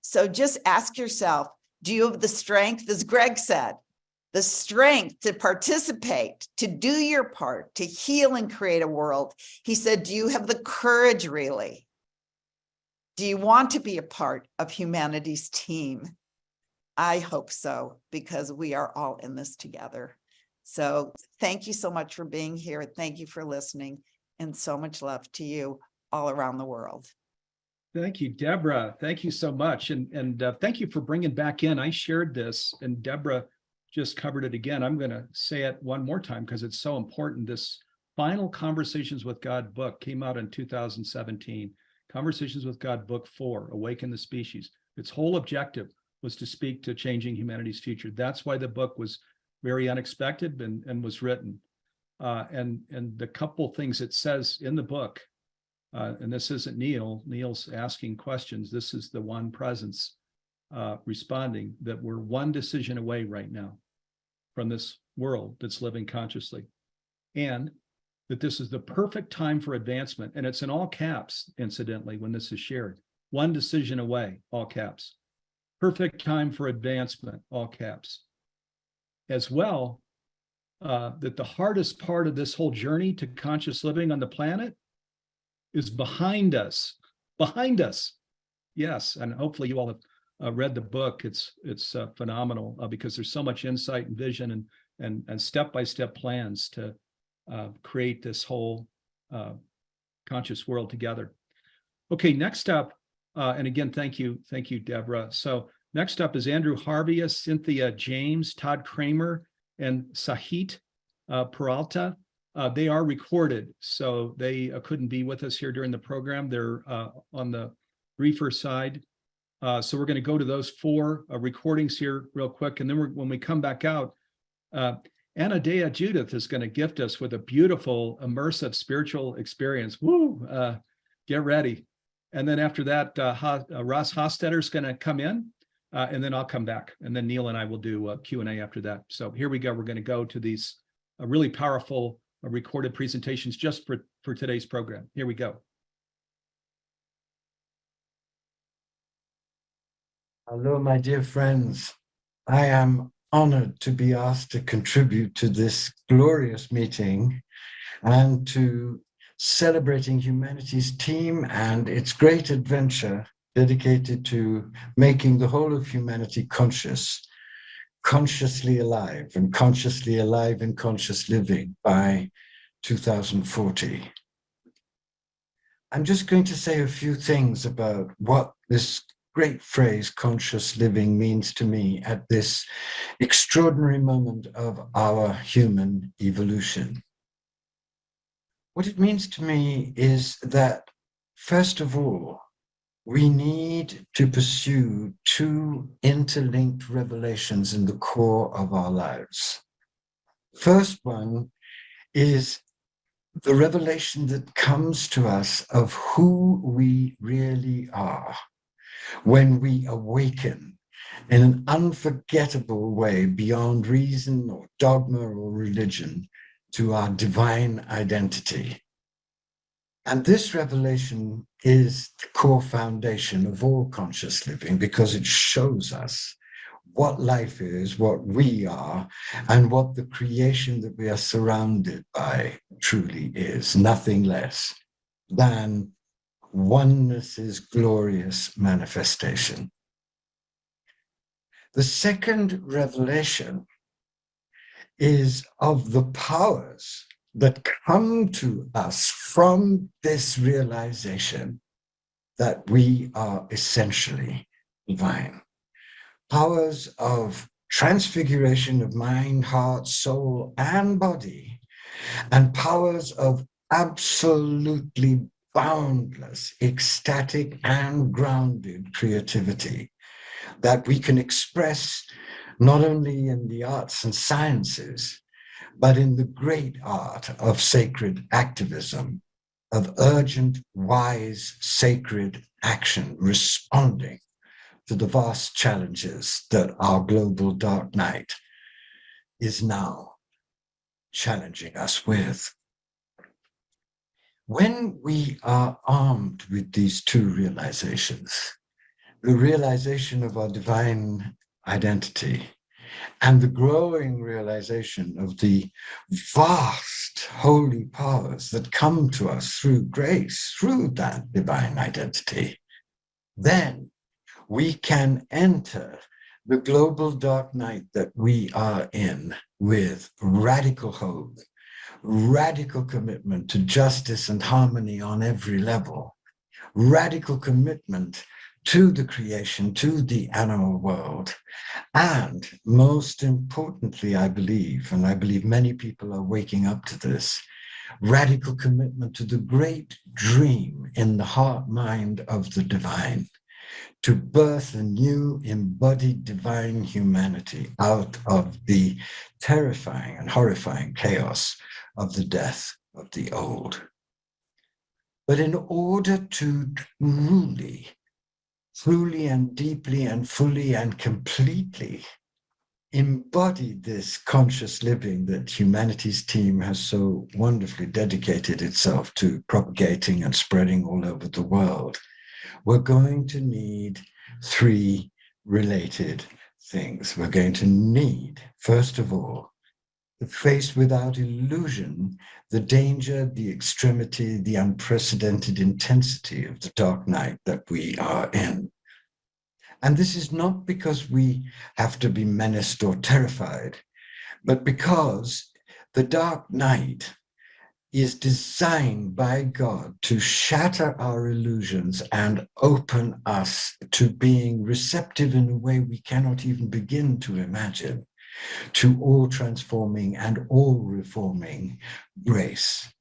So just ask yourself, do you have the strength, as Gregg said, the strength to participate, to do your part, to heal and create a world? He said, do you have the courage really? Do you want to be a part of Humanities Team? I hope so, because we are all in this together. So thank you so much for being here. Thank you for listening, and so much love to you all around the world. Thank you, Debra. Thank you so much. And thank you for bringing back in. I shared this and Debra just covered it again. I'm going to say it one more time because it's so important. This final Conversations with God book came out in 2017. Conversations with God book 4, Awaken the Species. Its whole objective was to speak to changing humanity's future. That's why the book was very unexpected and was written. And the couple things it says in the book, and this isn't Neale. Neale's asking questions. This is the one presence responding that we're one decision away right now from this world that's living consciously. And that this is the perfect time for advancement. And it's in all caps, incidentally, when this is shared. One decision away, all caps. Perfect time for advancement, all caps. As well, that the hardest part of this whole journey to conscious living on the planet is behind us. Yes, and hopefully you all have read the book. It's phenomenal because there's so much insight and vision and step-by-step plans to create this whole conscious world together. Okay, next up, and again, thank you, Debra. So next up is Andrew Harvey, Cynthia James, Todd Kramer, and Sahit Peralta. They are recorded, so they couldn't be with us here during the program. They're on the briefer side. So we're going to go to those 4 recordings here real quick. And then when we come back out, Anna Dea Judith is going to gift us with a beautiful, immersive spiritual experience. Woo! Get ready. And then after that, Ross Hostetter is going to come in, and then I'll come back. And then Neale and I will do a Q&A after that. So here we go. We're going to go to these really powerful recorded presentations just for today's program. Here we go. Hello, my dear friends. I am honored to be asked to contribute to this glorious meeting and to celebrating humanity's team and its great adventure dedicated to making the whole of humanity conscious, consciously alive, and consciously alive in conscious living by 2040. I'm just going to say a few things about what this great phrase, conscious living, means to me at this extraordinary moment of our human evolution. What it means to me is that, first of all, we need to pursue two interlinked revelations in the core of our lives. First one is the revelation that comes to us of who we really are when we awaken in an unforgettable way beyond reason or dogma or religion to our divine identity. And this revelation is the core foundation of all conscious living because it shows us what life is, what we are, and what the creation that we are surrounded by truly is, nothing less than oneness's glorious manifestation. The second revelation is of the powers that come to us from this realization that we are essentially divine. Powers of transfiguration of mind, heart, soul, and body, and powers of absolutely boundless, ecstatic, and grounded creativity that we can express not only in the arts and sciences, but in the great art of sacred activism, of urgent, wise, sacred action, responding to the vast challenges that our global dark night is now challenging us with. When we are armed with these two realizations, the realization of our divine identity and the growing realization of the vast holy powers that come to us through grace, through that divine identity, then we can enter the global dark night that we are in with radical hope, radical commitment to justice and harmony on every level, radical commitment to the creation, to the animal world, and most importantly, I believe, and I believe many people are waking up to this, radical commitment to the great dream in the heart mind of the divine, to birth a new embodied divine humanity out of the terrifying and horrifying chaos of the death of the old. But in order to truly and deeply and fully and completely embody this conscious living that humanity's team has so wonderfully dedicated itself to propagating and spreading all over the world, we're going to need three related things. We're going to need, first of all, to face without illusion the danger, the extremity, the unprecedented intensity of the dark night that we are in. And this is not because we have to be menaced or terrified, but because the dark night is designed by God to shatter our illusions and open us to being receptive in a way we cannot even begin to imagine, to all transforming and all reforming grace.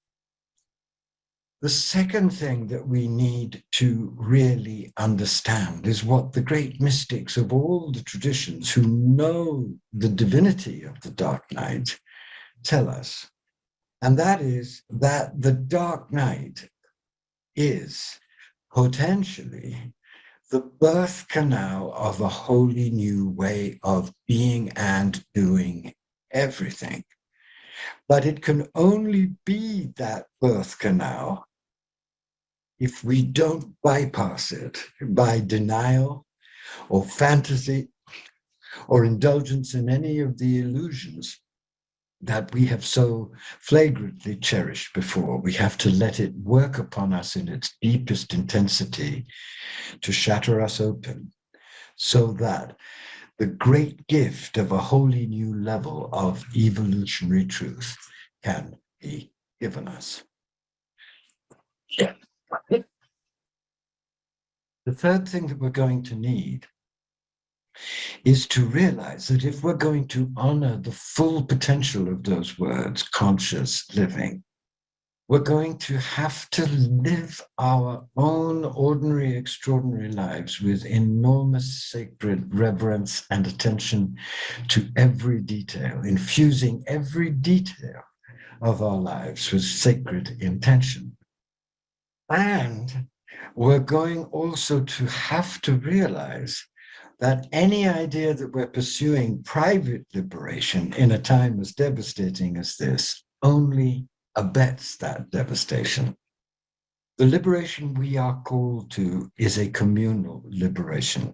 The second thing that we need to really understand is what the great mystics of all the traditions who know the divinity of the dark night tell us. And that is that the dark night is potentially the birth canal of a wholly new way of being and doing everything. But it can only be that birth canal if we don't bypass it by denial, or fantasy or indulgence in any of the illusions that we have so flagrantly cherished before. We have to let it work upon us in its deepest intensity to shatter us open, so that the great gift of a wholly new level of evolutionary truth can be given us. Yeah. The third thing that we're going to need is to realize that if we're going to honor the full potential of those words, conscious living, we're going to have to live our own ordinary, extraordinary lives with enormous sacred reverence and attention to every detail, infusing every detail of our lives with sacred intention. And we're going also to have to realize that any idea that we're pursuing private liberation in a time as devastating as this only abets that devastation. The liberation we are called to is a communal liberation,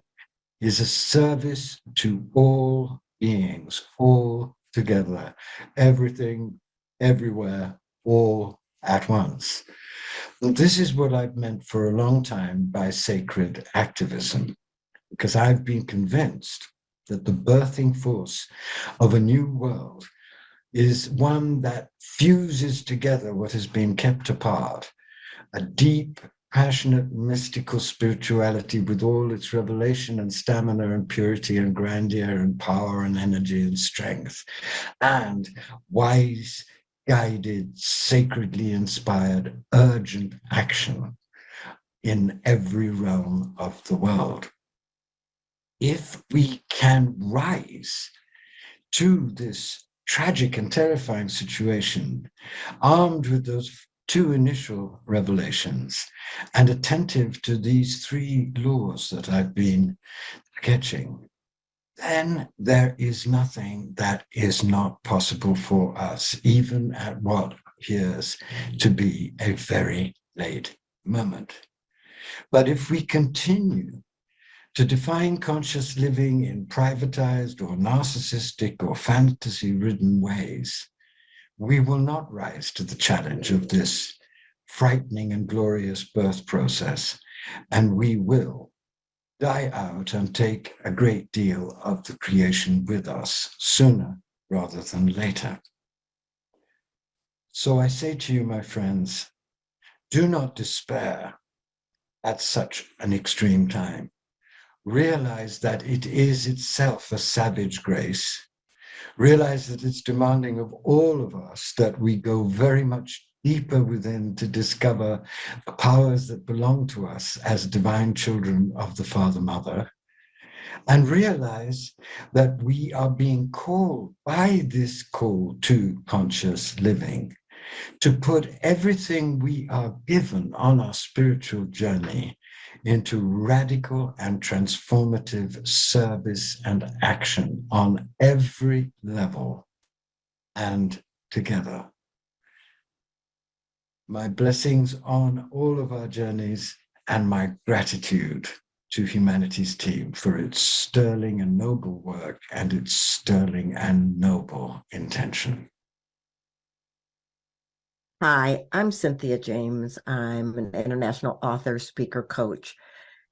is a service to all beings, all together, everything, everywhere, all at once. And this is what I've meant for a long time by sacred activism, because I've been convinced that the birthing force of a new world is one that fuses together what has been kept apart, a deep, passionate, mystical spirituality with all its revelation and stamina and purity and grandeur and power and energy and strength, and wise, guided, sacredly inspired, urgent action in every realm of the world. If we can rise to this tragic and terrifying situation, armed with those two initial revelations and attentive to these three laws that I've been sketching, then there is nothing that is not possible for us, even at what appears to be a very late moment. But if we continue to define conscious living in privatized or narcissistic or fantasy-ridden ways, we will not rise to the challenge of this frightening and glorious birth process, and we will die out and take a great deal of the creation with us sooner rather than later. So I say to you, my friends, do not despair at such an extreme time. Realize that it is itself a savage grace. Realize that it's demanding of all of us that we go very much deeper within to discover the powers that belong to us as divine children of the Father Mother. And realize that we are being called by this call to conscious living to put everything we are given on our spiritual journey into radical and transformative service and action on every level and together. My blessings on all of our journeys and my gratitude to Humanities Team for its sterling and noble work and its sterling and noble intention. Hi, I'm Cynthia James. I'm an international author, speaker, coach.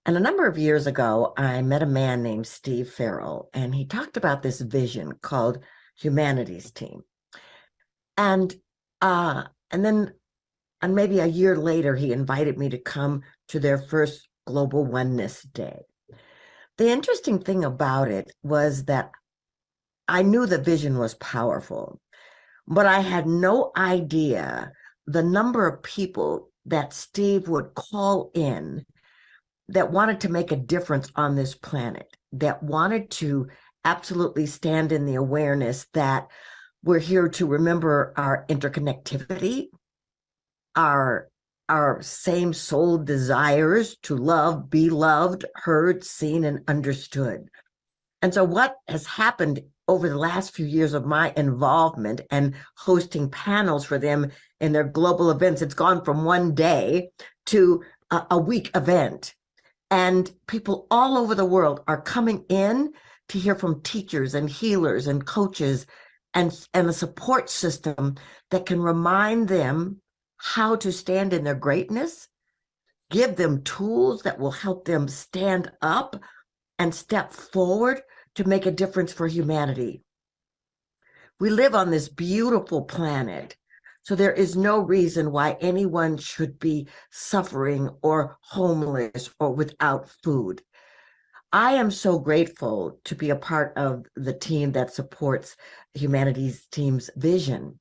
And a number of years ago, I met a man named Steve Farrell, and he talked about this vision called Humanities Team. And then maybe a year later, he invited me to come to their first Global Oneness Day. The interesting thing about it was that I knew the vision was powerful, but I had no idea the number of people that Steve would call in that wanted to make a difference on this planet, that wanted to absolutely stand in the awareness that we're here to remember our interconnectivity, our same soul desires to love, be loved, heard, seen, and understood. And so what has happened over the last few years of my involvement and hosting panels for them in their global events, it's gone from one day to a week event. And people all over the world are coming in to hear from teachers and healers and coaches and a support system that can remind them how to stand in their greatness, give them tools that will help them stand up and step forward to make a difference for humanity. We live on this beautiful planet, so there is no reason why anyone should be suffering or homeless or without food. I am so grateful to be a part of the team that supports Humanities Team's vision.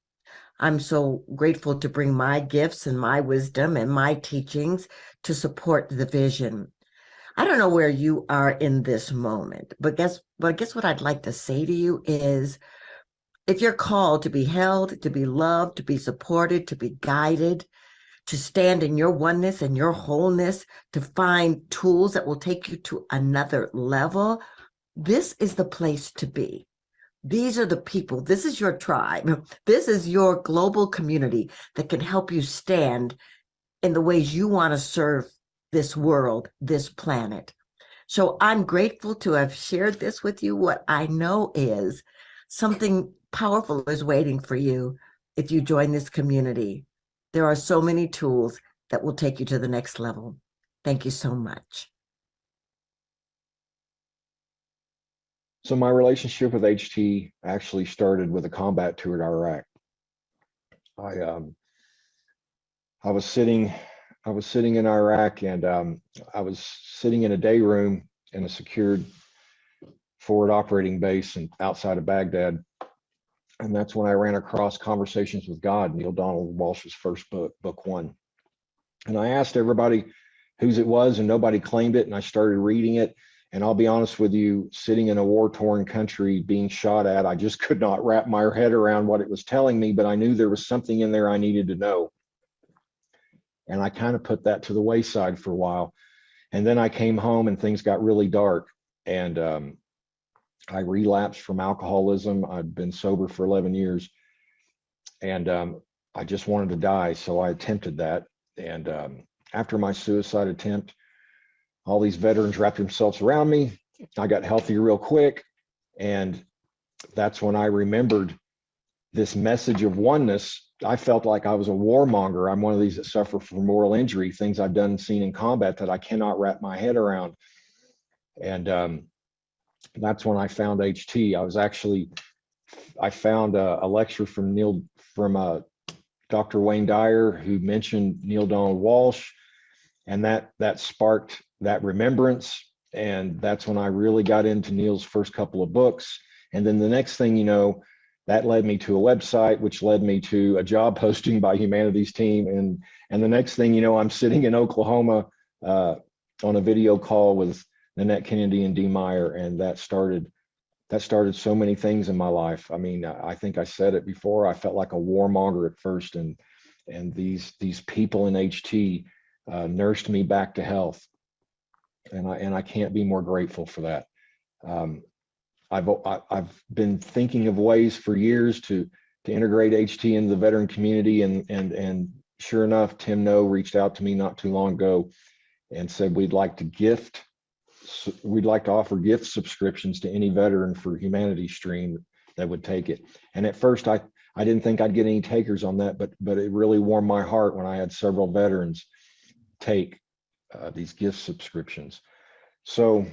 I'm so grateful to bring my gifts and my wisdom and my teachings to support the vision. I don't know where you are in this moment, but guess what I'd like to say to you is, if you're called to be held, to be loved, to be supported, to be guided, to stand in your oneness and your wholeness, to find tools that will take you to another level, this is the place to be. These are the people. This is your tribe. This is your global community that can help you stand in the ways you want to serve this world, this planet. So I'm grateful to have shared this with you. What I know is something powerful is waiting for you if you join this community. There are so many tools that will take you to the next level. Thank you so much. So my relationship with HT actually started with a combat tour to Iraq. I was sitting in Iraq, and I was sitting in a day room in a secured forward operating base and outside of Baghdad. And that's when I ran across Conversations with God, Neale Donald Walsch's first book, book 1. And I asked everybody whose it was, and nobody claimed it. And I started reading it. And I'll be honest with you, sitting in a war-torn country being shot at, I just could not wrap my head around what it was telling me, but I knew there was something in there I needed to know. And I kind of put that to the wayside for a while. And then I came home and things got really dark. And I relapsed from alcoholism. I'd been sober for 11 years. And I just wanted to die. So I attempted that. And after my suicide attempt, all these veterans wrapped themselves around me. I got healthy real quick. And that's when I remembered this message of oneness. I felt like I was a warmonger. I'm one of these that suffer from moral injury, things I've done and seen in combat that I cannot wrap my head around. And that's when I found HT. I found a lecture from Dr. Wayne Dyer, who mentioned Neale Donald Walsch, and that sparked that remembrance. And that's when I really got into Neale's first couple of books. And then the next thing you know, that led me to a website, which led me to a job posting by Humanities Team. And the next thing you know, I'm sitting in Oklahoma on a video call with Nanette Kennedy and Dee Meyer, and that started so many things in my life. I mean, I think I said it before. I felt like a warmonger at first, and these people in HT nursed me back to health, and I can't be more grateful for that. I've been thinking of ways for years to integrate HT into the veteran community, and sure enough, Tim No reached out to me not too long ago and said we'd like to offer gift subscriptions to any veteran for Humanities Stream that would take it. And at first I didn't think I'd get any takers on that, but it really warmed my heart when I had several veterans take these gift subscriptions. So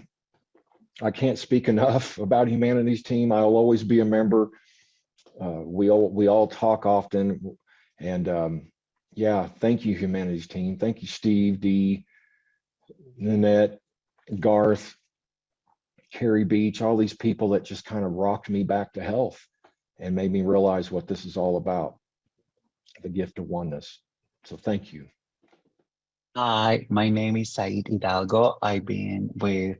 I can't speak enough about Humanities Team. I'll always be a member. We all talk often, and yeah, thank you, Humanities Team. Thank you, Steve, Dee, Nanette, Garth, Carrie Beach, all these people that just kind of rocked me back to health and made me realize what this is all about, the gift of oneness. So thank you. Hi, my name is Said Hidalgo. I've been with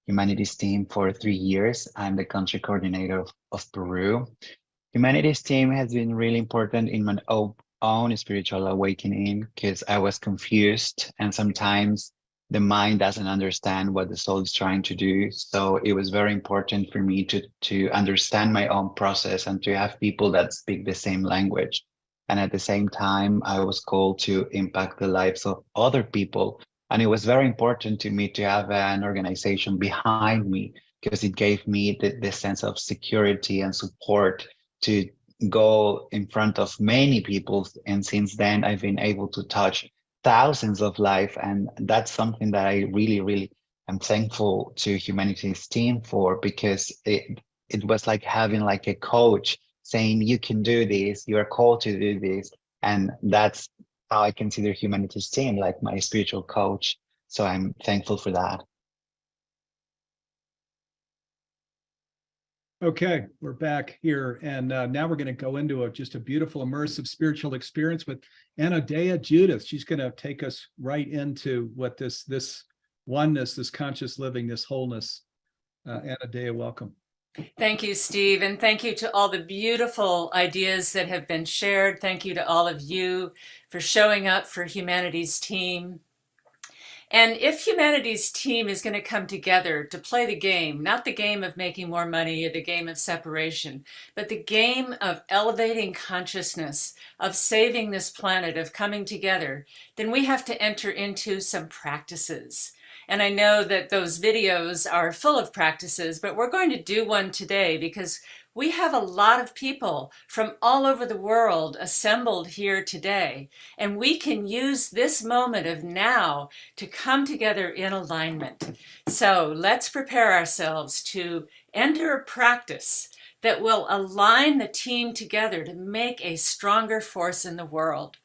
Humanities Team for 3 years. I'm the country coordinator of Peru. Humanities Team has been really important in my own spiritual awakening, because I was confused, and sometimes the mind doesn't understand what the soul is trying to do. So it was very important for me to understand my own process and to have people that speak the same language. And at the same time, I was called to impact the lives of other people And it was very important to me to have an organization behind me because it gave me the sense of security and support to go in front of many people. And since then, I've been able to touch thousands of lives. And that's something that I really, really am thankful to Humanities Team for, because it was like having like a coach saying, you can do this, you're called to do this. And that's how I consider Humanities Team, like my spiritual coach. So I'm thankful for that. Okay, we're back here, and now we're going to go into just a beautiful immersive spiritual experience with Anodea Judith. She's going to take us right into what this oneness, this conscious living, this wholeness. Anodea, welcome. Thank you, Steve, and thank you to all the beautiful ideas that have been shared. Thank you to all of you for showing up for Humanities Team. And if Humanities Team is going to come together to play the game, not the game of making more money or the game of separation, but the game of elevating consciousness, of saving this planet, of coming together, then we have to enter into some practices. And I know that those videos are full of practices, but we're going to do one today because we have a lot of people from all over the world assembled here today, and we can use this moment of now to come together in alignment. So let's prepare ourselves to enter a practice that will align the team together to make a stronger force in the world.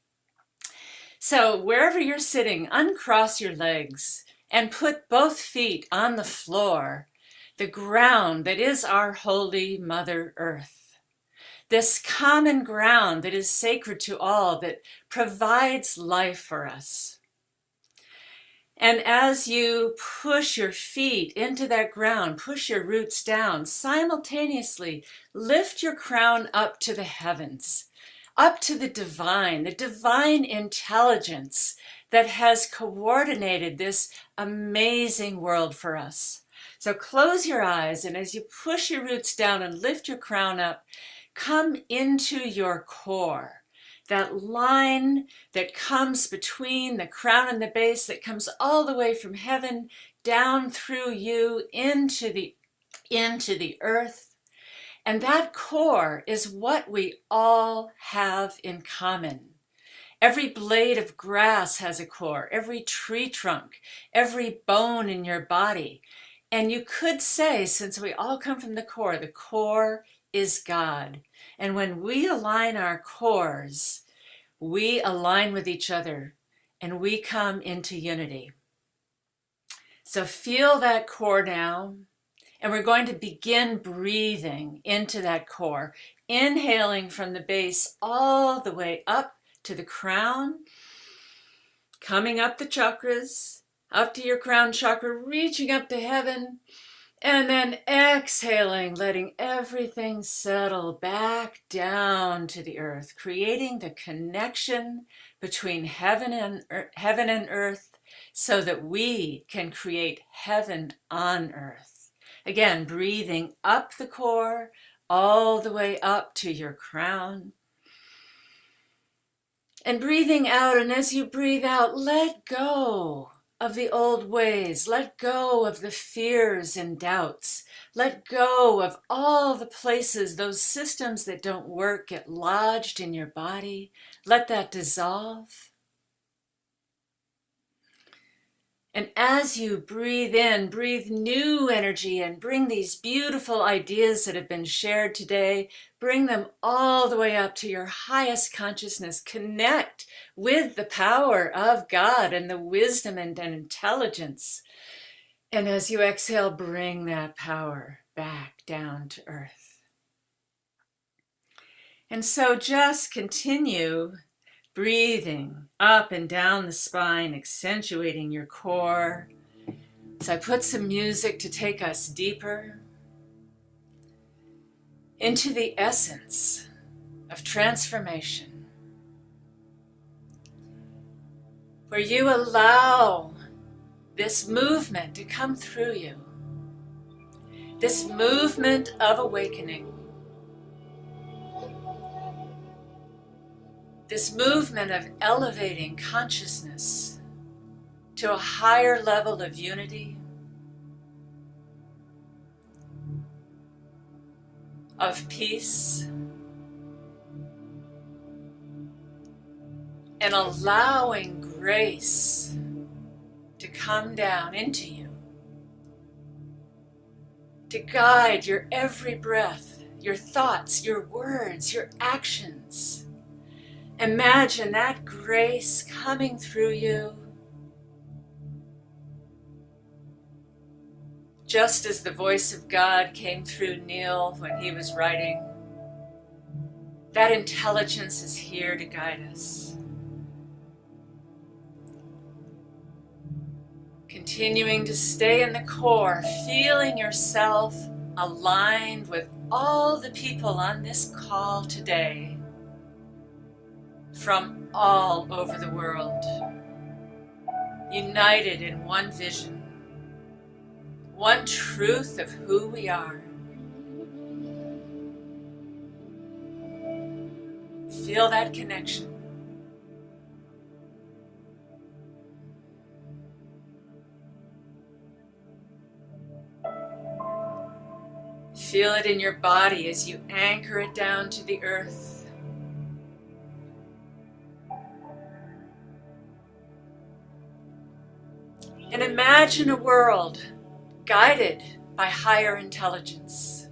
So wherever you're sitting, uncross your legs and put both feet on the floor, the ground that is our holy Mother Earth. This common ground that is sacred to all, that provides life for us. And as you push your feet into that ground, push your roots down, simultaneously lift your crown up to the heavens, up to the divine intelligence that has coordinated this amazing world for us. So close your eyes, and as you push your roots down and lift your crown up, come into your core, that line that comes between the crown and the base, that comes all the way from heaven down through you into the earth. And that core is what we all have in common. Every blade of grass has a core, every tree trunk, every bone in your body. And you could say, since we all come from the core is God. And when we align our cores, we align with each other and we come into unity. So feel that core now. And we're going to begin breathing into that core, inhaling from the base all the way up to the crown, coming up the chakras, up to your crown chakra, reaching up to heaven, and then exhaling, letting everything settle back down to the earth, creating the connection between heaven and earth so that we can create heaven on earth. Again, breathing up the core, all the way up to your crown. And breathing out, and as you breathe out, let go of the old ways. Let go of the fears and doubts. Let go of all the places, those systems that don't work, get lodged in your body. Let that dissolve. And as you breathe in, breathe new energy and bring these beautiful ideas that have been shared today, bring them all the way up to your highest consciousness. Connect with the power of God and the wisdom and intelligence. And as you exhale, bring that power back down to earth. And so just continue breathing up and down the spine, accentuating your core. So I put some music to take us deeper into the essence of transformation, where you allow this movement to come through you, this movement of awakening, this movement of elevating consciousness to a higher level of unity, of peace, and allowing grace to come down into you, to guide your every breath, your thoughts, your words, your actions. Imagine that grace coming through you, just as the voice of God came through Neale when he was writing. That intelligence is here to guide us. Continuing to stay in the core, feeling yourself aligned with all the people on this call today from all over the world, united in one vision, one truth of who we are. Feel that connection. Feel it in your body as you anchor it down to the earth. And imagine a world guided by higher intelligence,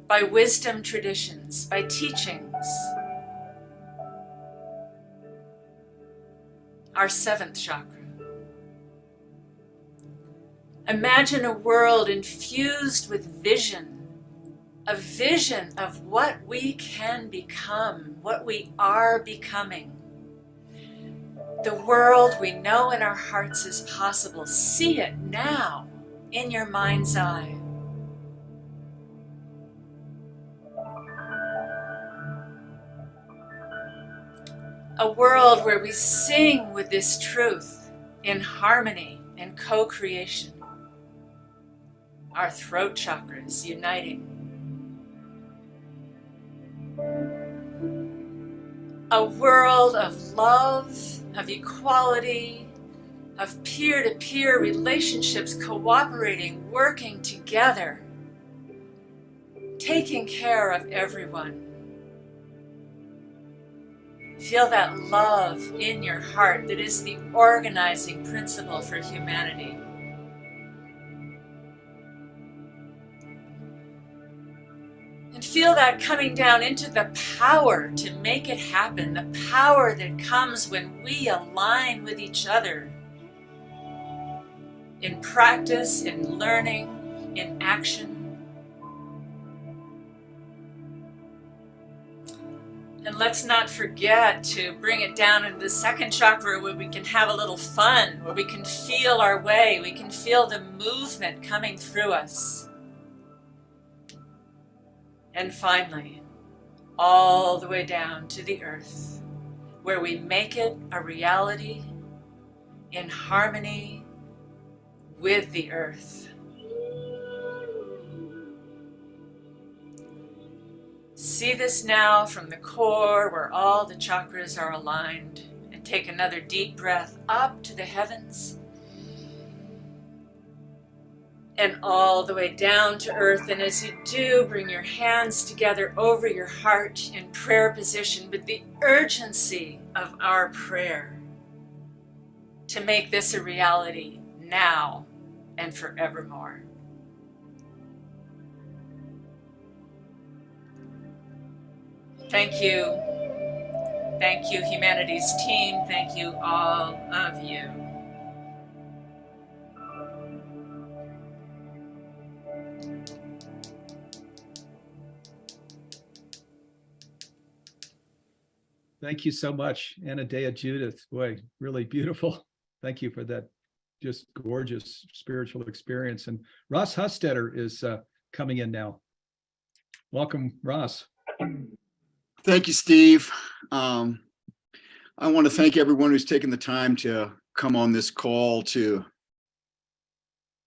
by wisdom traditions, by teachings. Our seventh chakra. Imagine a world infused with vision, a vision of what we can become, what we are becoming. The world we know in our hearts is possible. See it now in your mind's eye. A world where we sing with this truth in harmony and co-creation. Our throat chakras uniting. A world of love, of equality, of peer-to-peer relationships cooperating, working together, taking care of everyone. Feel that love in your heart that is the organizing principle for humanity. And feel that coming down into the power to make it happen, the power that comes when we align with each other in practice, in learning, in action. And let's not forget to bring it down into the second chakra where we can have a little fun, where we can feel our way, we can feel the movement coming through us. And finally, all the way down to the earth, where we make it a reality in harmony with the earth. See this now from the core where all the chakras are aligned, and take another deep breath up to the heavens and all the way down to earth. And as you do, bring your hands together over your heart in prayer position with the urgency of our prayer to make this a reality now and forevermore. Thank you. Thank you, Humanities team. Thank you, all of you. Thank you so much, Anadea Judith. Boy, really beautiful. Thank you for that just gorgeous spiritual experience. And Ross Hostetter is coming in now. Welcome, Ross. Thank you, Steve. I want to thank everyone who's taken the time to come on this call to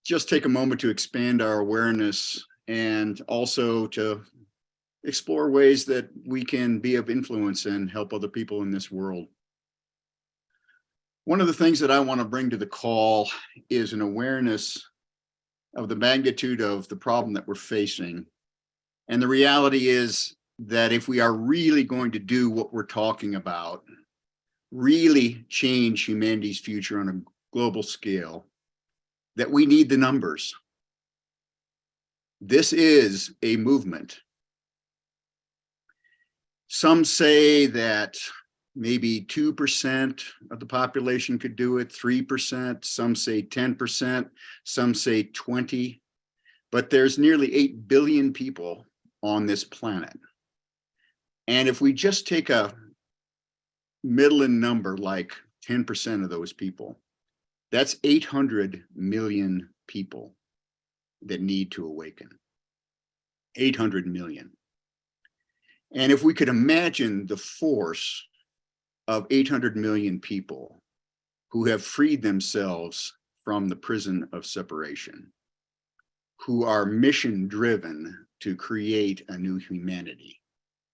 just take a moment to expand our awareness and also to explore ways that we can be of influence and help other people in this world. One of the things that I want to bring to the call is an awareness of the magnitude of the problem that we're facing. And the reality is that if we are really going to do what we're talking about, really change humanity's future on a global scale, that we need the numbers. This is a movement. Some say that maybe 2% of the population could do it, 3%, some say 10%, some say 20%, but there's nearly 8 billion people on this planet. And if we just take a middling number, like 10% of those people, that's 800 million people that need to awaken. 800 million. And if we could imagine the force of 800 million people who have freed themselves from the prison of separation, who are mission driven to create a new humanity,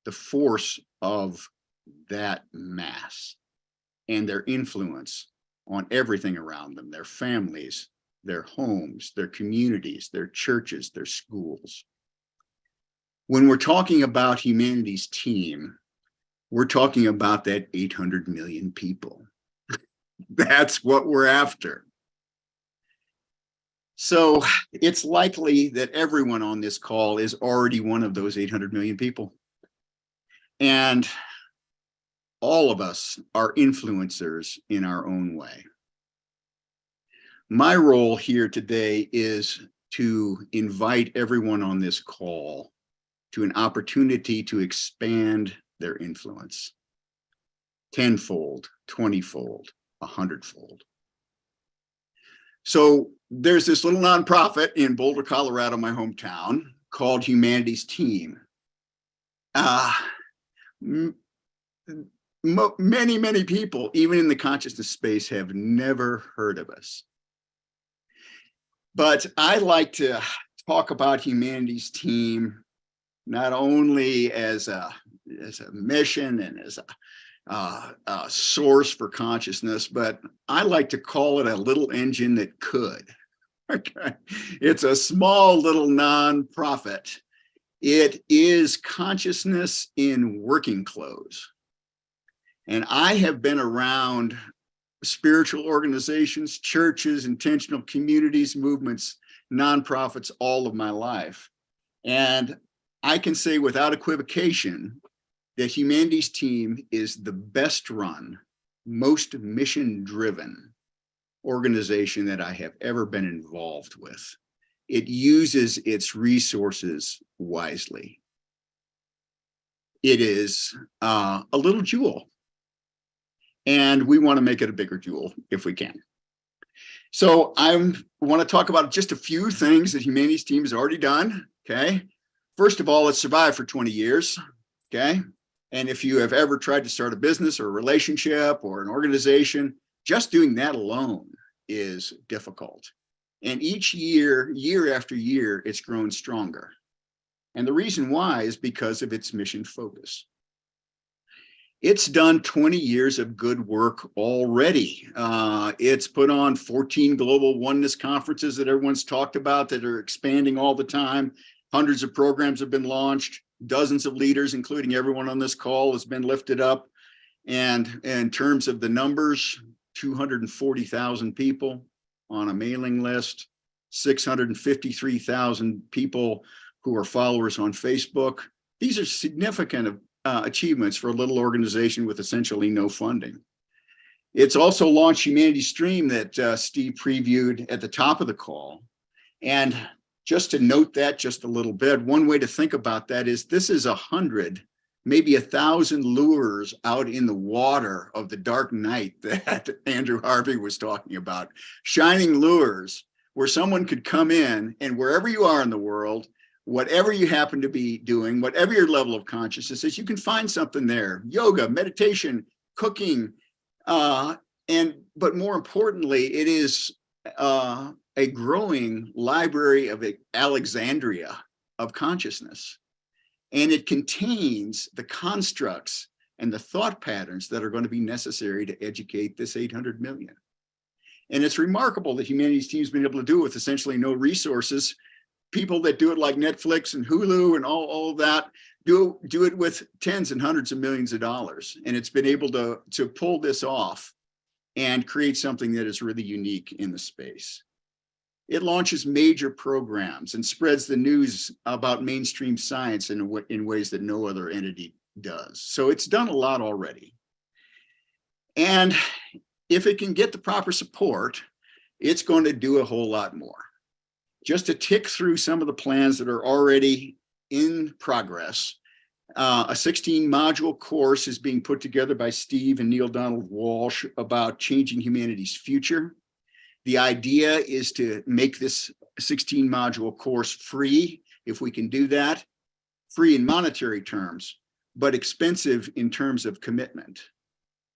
the force of that mass and their influence on everything around them, their families, their homes, their communities, their churches, their schools. When we're talking about humanity's team, we're talking about that 800 million people. That's what we're after. So it's likely that everyone on this call is already one of those 800 million people. And all of us are influencers in our own way. My role here today is to invite everyone on this call to an opportunity to expand their influence. 10-fold, 20-fold, 100-fold. So there's this little nonprofit in Boulder, Colorado, my hometown, called Humanity's Team. Many people, even in the consciousness space, have never heard of us. But I like to talk about Humanity's Team not only as a mission and as a source for consciousness, but I like to call it a little engine that could. Okay, it's a small little nonprofit. It is consciousness in working clothes. And I have been around spiritual organizations, churches, intentional communities, movements, nonprofits all of my life. And I can say without equivocation that Humanity's Team is the best run, most mission-driven organization that I have ever been involved with. It uses its resources wisely. It is a little jewel, and we want to make it a bigger jewel if we can. So I want to talk about just a few things that Humanity's Team has already done, okay? First of all, it's survived for 20 years, okay? And if you have ever tried to start a business or a relationship or an organization, just doing that alone is difficult. And each year, year after year, it's grown stronger. And the reason why is because of its mission focus. It's done 20 years of good work already. It's put on 14 global oneness conferences that everyone's talked about that are expanding all the time. Hundreds of programs have been launched. Dozens of leaders, including everyone on this call, has been lifted up. And in terms of the numbers, 240,000 people on a mailing list, 653,000 people who are followers on Facebook. These are significant achievements for a little organization with essentially no funding. It's also launched Humanity Stream that Steve previewed at the top of the call. And just to note that just a little bit, one way to think about that is this is 100, maybe 1,000 lures out in the water of the dark night that Andrew Harvey was talking about. Shining lures where someone could come in and wherever you are in the world, whatever you happen to be doing, whatever your level of consciousness is, you can find something there. Yoga, meditation, cooking, but more importantly, it is a growing library of Alexandria of consciousness. And it contains the constructs and the thought patterns that are going to be necessary to educate this 800 million. And it's remarkable that humanities team's been able to do it with essentially no resources. People that do it like Netflix and Hulu and all of that do it with tens and hundreds of millions of dollars. And it's been able to pull this off and create something that is really unique in the space. It launches major programs and spreads the news about mainstream science in ways that no other entity does. So it's done a lot already. And if it can get the proper support, it's going to do a whole lot more. Just to tick through some of the plans that are already in progress, a 16 module course is being put together by Steve and Neale Donald Walsch about changing humanity's future. The idea is to make this 16 module course free, if we can do that, free in monetary terms, but expensive in terms of commitment.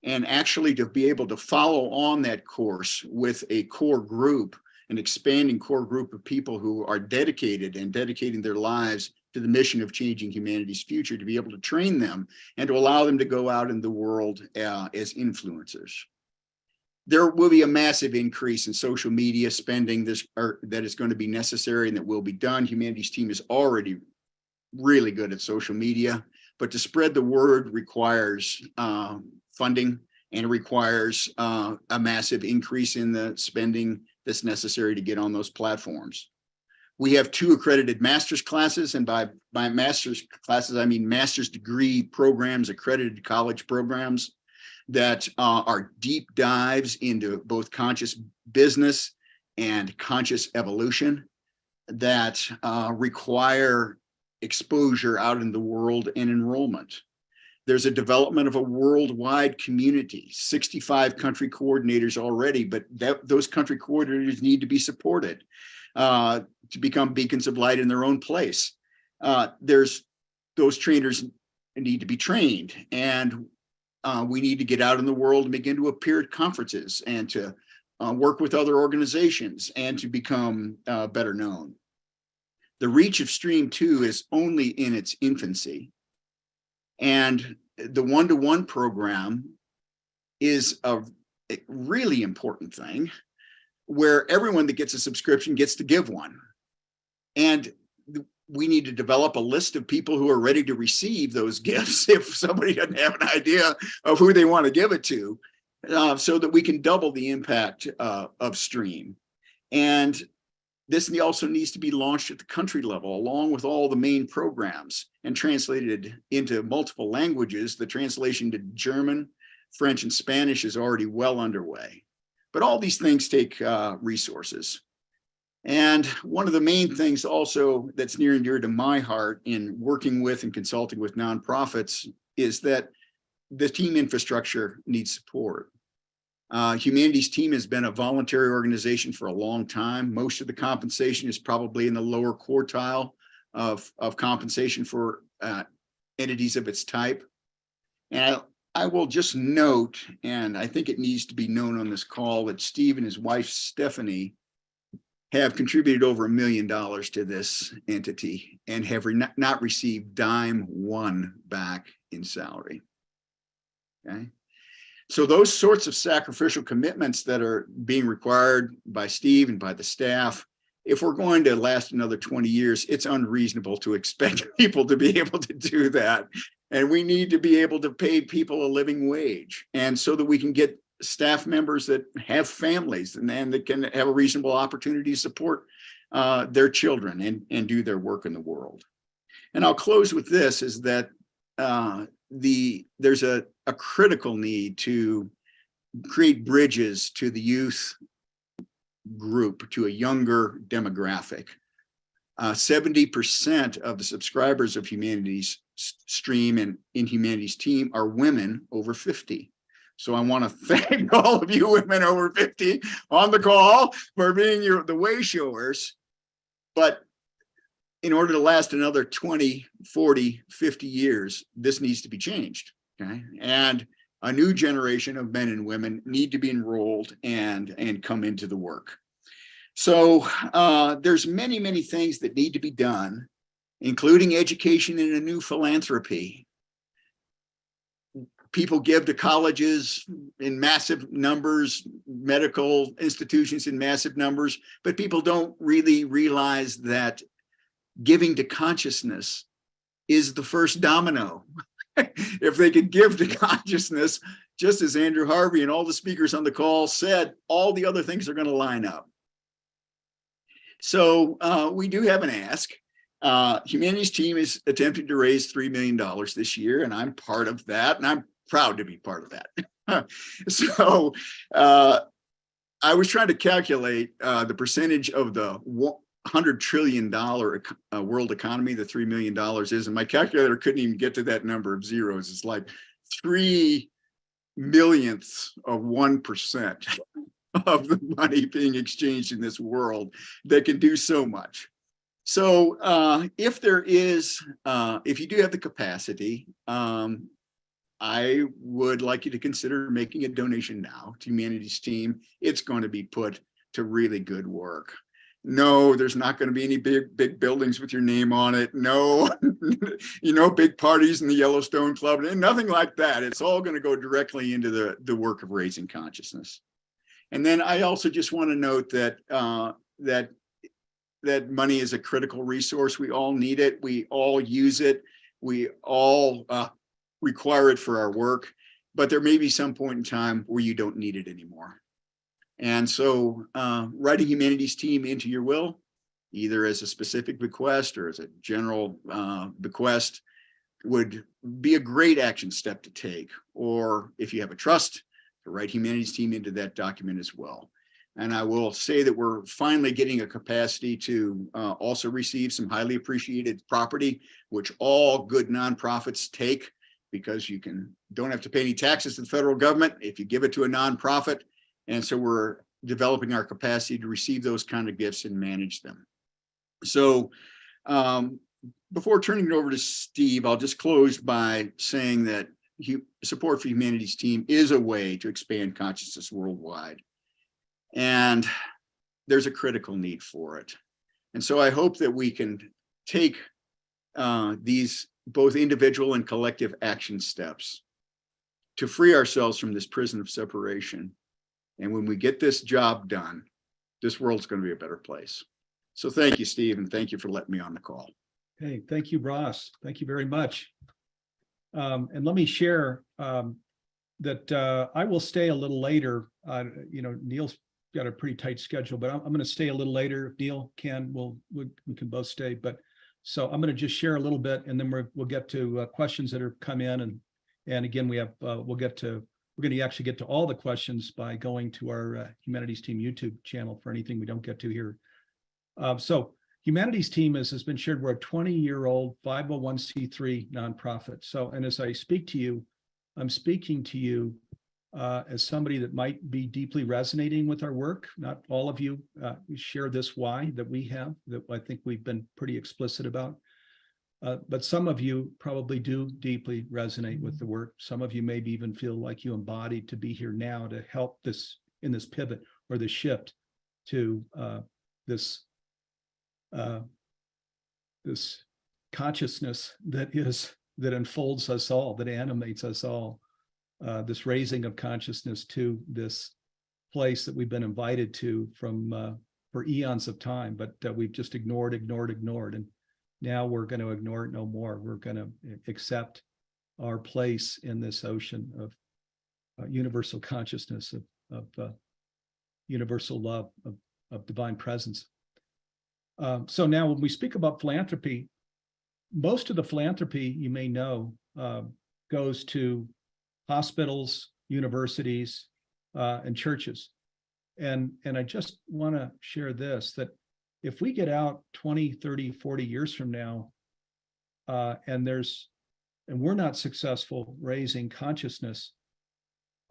And actually to be able to follow on that course with a core group, an expanding core group of people who are dedicated and dedicating their lives to the mission of changing humanity's future, to be able to train them and to allow them to go out in the world as influencers. There will be a massive increase in social media spending that is going to be necessary and that will be done. Humanities team is already really good at social media, but to spread the word requires funding, and it requires a massive increase in the spending that's necessary to get on those platforms. We have 2 accredited master's classes, and by master's classes, I mean master's degree programs, accredited college programs that are deep dives into both conscious business and conscious evolution that require exposure out in the world and enrollment. There's a development of a worldwide community, 65 country coordinators already, but those country coordinators need to be supported to become beacons of light in their own place. Those trainers need to be trained, and we need to get out in the world and begin to appear at conferences and to work with other organizations and to become better known. The reach of Stream 2 is only in its infancy. And the one-to-one program is a really important thing where everyone that gets a subscription gets to give one. And we need to develop a list of people who are ready to receive those gifts if somebody doesn't have an idea of who they want to give it to, so that we can double the impact of Stream. And this also needs to be launched at the country level, along with all the main programs, and translated into multiple languages. The translation to German, French, and Spanish is already well underway. But all these things take resources. And one of the main things also that's near and dear to my heart in working with and consulting with nonprofits is that the team infrastructure needs support. Humanities team has been a voluntary organization for a long time. Most of the compensation is probably in the lower quartile of compensation for entities of its type. And I will just note, and I think it needs to be known on this call, that Steve and his wife, Stephanie, have contributed over $1 million to this entity and have not received dime one back in salary. Okay. So those sorts of sacrificial commitments that are being required by Steve and by the staff, if we're going to last another 20 years, it's unreasonable to expect people to be able to do that. And we need to be able to pay people a living wage. And so that we can get staff members that have families and that can have a reasonable opportunity to support their children and do their work in the world. And I'll close with this, is that there's a critical need to create bridges to the youth group, to a younger demographic. 70% of the subscribers of Humanities Stream and in Humanities Team are women over 50. So I want to thank all of you women over 50 on the call for being the way showers. But in order to last another 20, 40, 50 years, this needs to be changed. Okay. And a new generation of men and women need to be enrolled and come into the work. So there's many, many things that need to be done, including education and a new philanthropy. People give to colleges in massive numbers, medical institutions in massive numbers, but people don't really realize that giving to consciousness is the first domino. If they could give to consciousness, just as Andrew Harvey and all the speakers on the call said, all the other things are going to line up. So we do have an ask. Humanities Team is attempting to raise $3 million this year, and I'm part of that, and I'm proud to be part of that. So I was trying to calculate the percentage of the $100 trillion world economy, the $3 million is, and my calculator couldn't even get to that number of zeros. It's like 3 millionths of 1% of the money being exchanged in this world that can do so much. So if there is, if you do have the capacity, I would like you to consider making a donation now to Humanities Team. It's going to be put to really good work. No, there's not going to be any big buildings with your name on it. No, big parties in the Yellowstone Club, and nothing like that. It's all going to go directly into the work of raising consciousness. And then I also just want to note that that money is a critical resource. We all need it. We all use it. We all require it for our work, but there may be some point in time where you don't need it anymore. And so write a Humanities Team into your will, either as a specific bequest or as a general bequest, would be a great action step to take. Or if you have a trust, to write Humanities Team into that document as well. And I will say that we're finally getting a capacity to also receive some highly appreciated property, which all good nonprofits take, because you don't have to pay any taxes to the federal government if you give it to a nonprofit. And so we're developing our capacity to receive those kind of gifts and manage them. So before turning it over to Steve, I'll just close by saying that support for Humanities Team is a way to expand consciousness worldwide. And there's a critical need for it. And so I hope that we can take these both individual and collective action steps to free ourselves from this prison of separation. And when we get this job done, this world's going to be a better place. So thank you, Steve, and thank you for letting me on the call. Hey, thank you, Ross. Thank you very much. And let me share that I will stay a little later. Neil's got a pretty tight schedule, but I'm going to stay a little later. If Neil can, we can both stay. But so I'm going to just share a little bit, and then we'll get to questions that have come in, and again we're going to actually get to all the questions by going to our Humanities Team YouTube channel for anything we don't get to here. So Humanities Team, has been shared, we're a 20-year-old 501c3 nonprofit. So, and as I speak to you, I'm speaking to you as somebody that might be deeply resonating with our work. Not all of you share this why that we have, that I think we've been pretty explicit about. But some of you probably do deeply resonate with the work. Some of you maybe even feel like you embodied to be here now to help this in this pivot or this shift to this consciousness that unfolds us all, that animates us all, this raising of consciousness to this place that we've been invited to for eons of time, but we've just ignored, and now we're going to ignore it no more. We're going to accept our place in this ocean of universal consciousness, of universal love, of divine presence. So now when we speak about philanthropy, most of the philanthropy, you may know, goes to hospitals, universities, and churches. And I just want to share this, that if we get out 20, 30, 40 years from now, and we're not successful raising consciousness,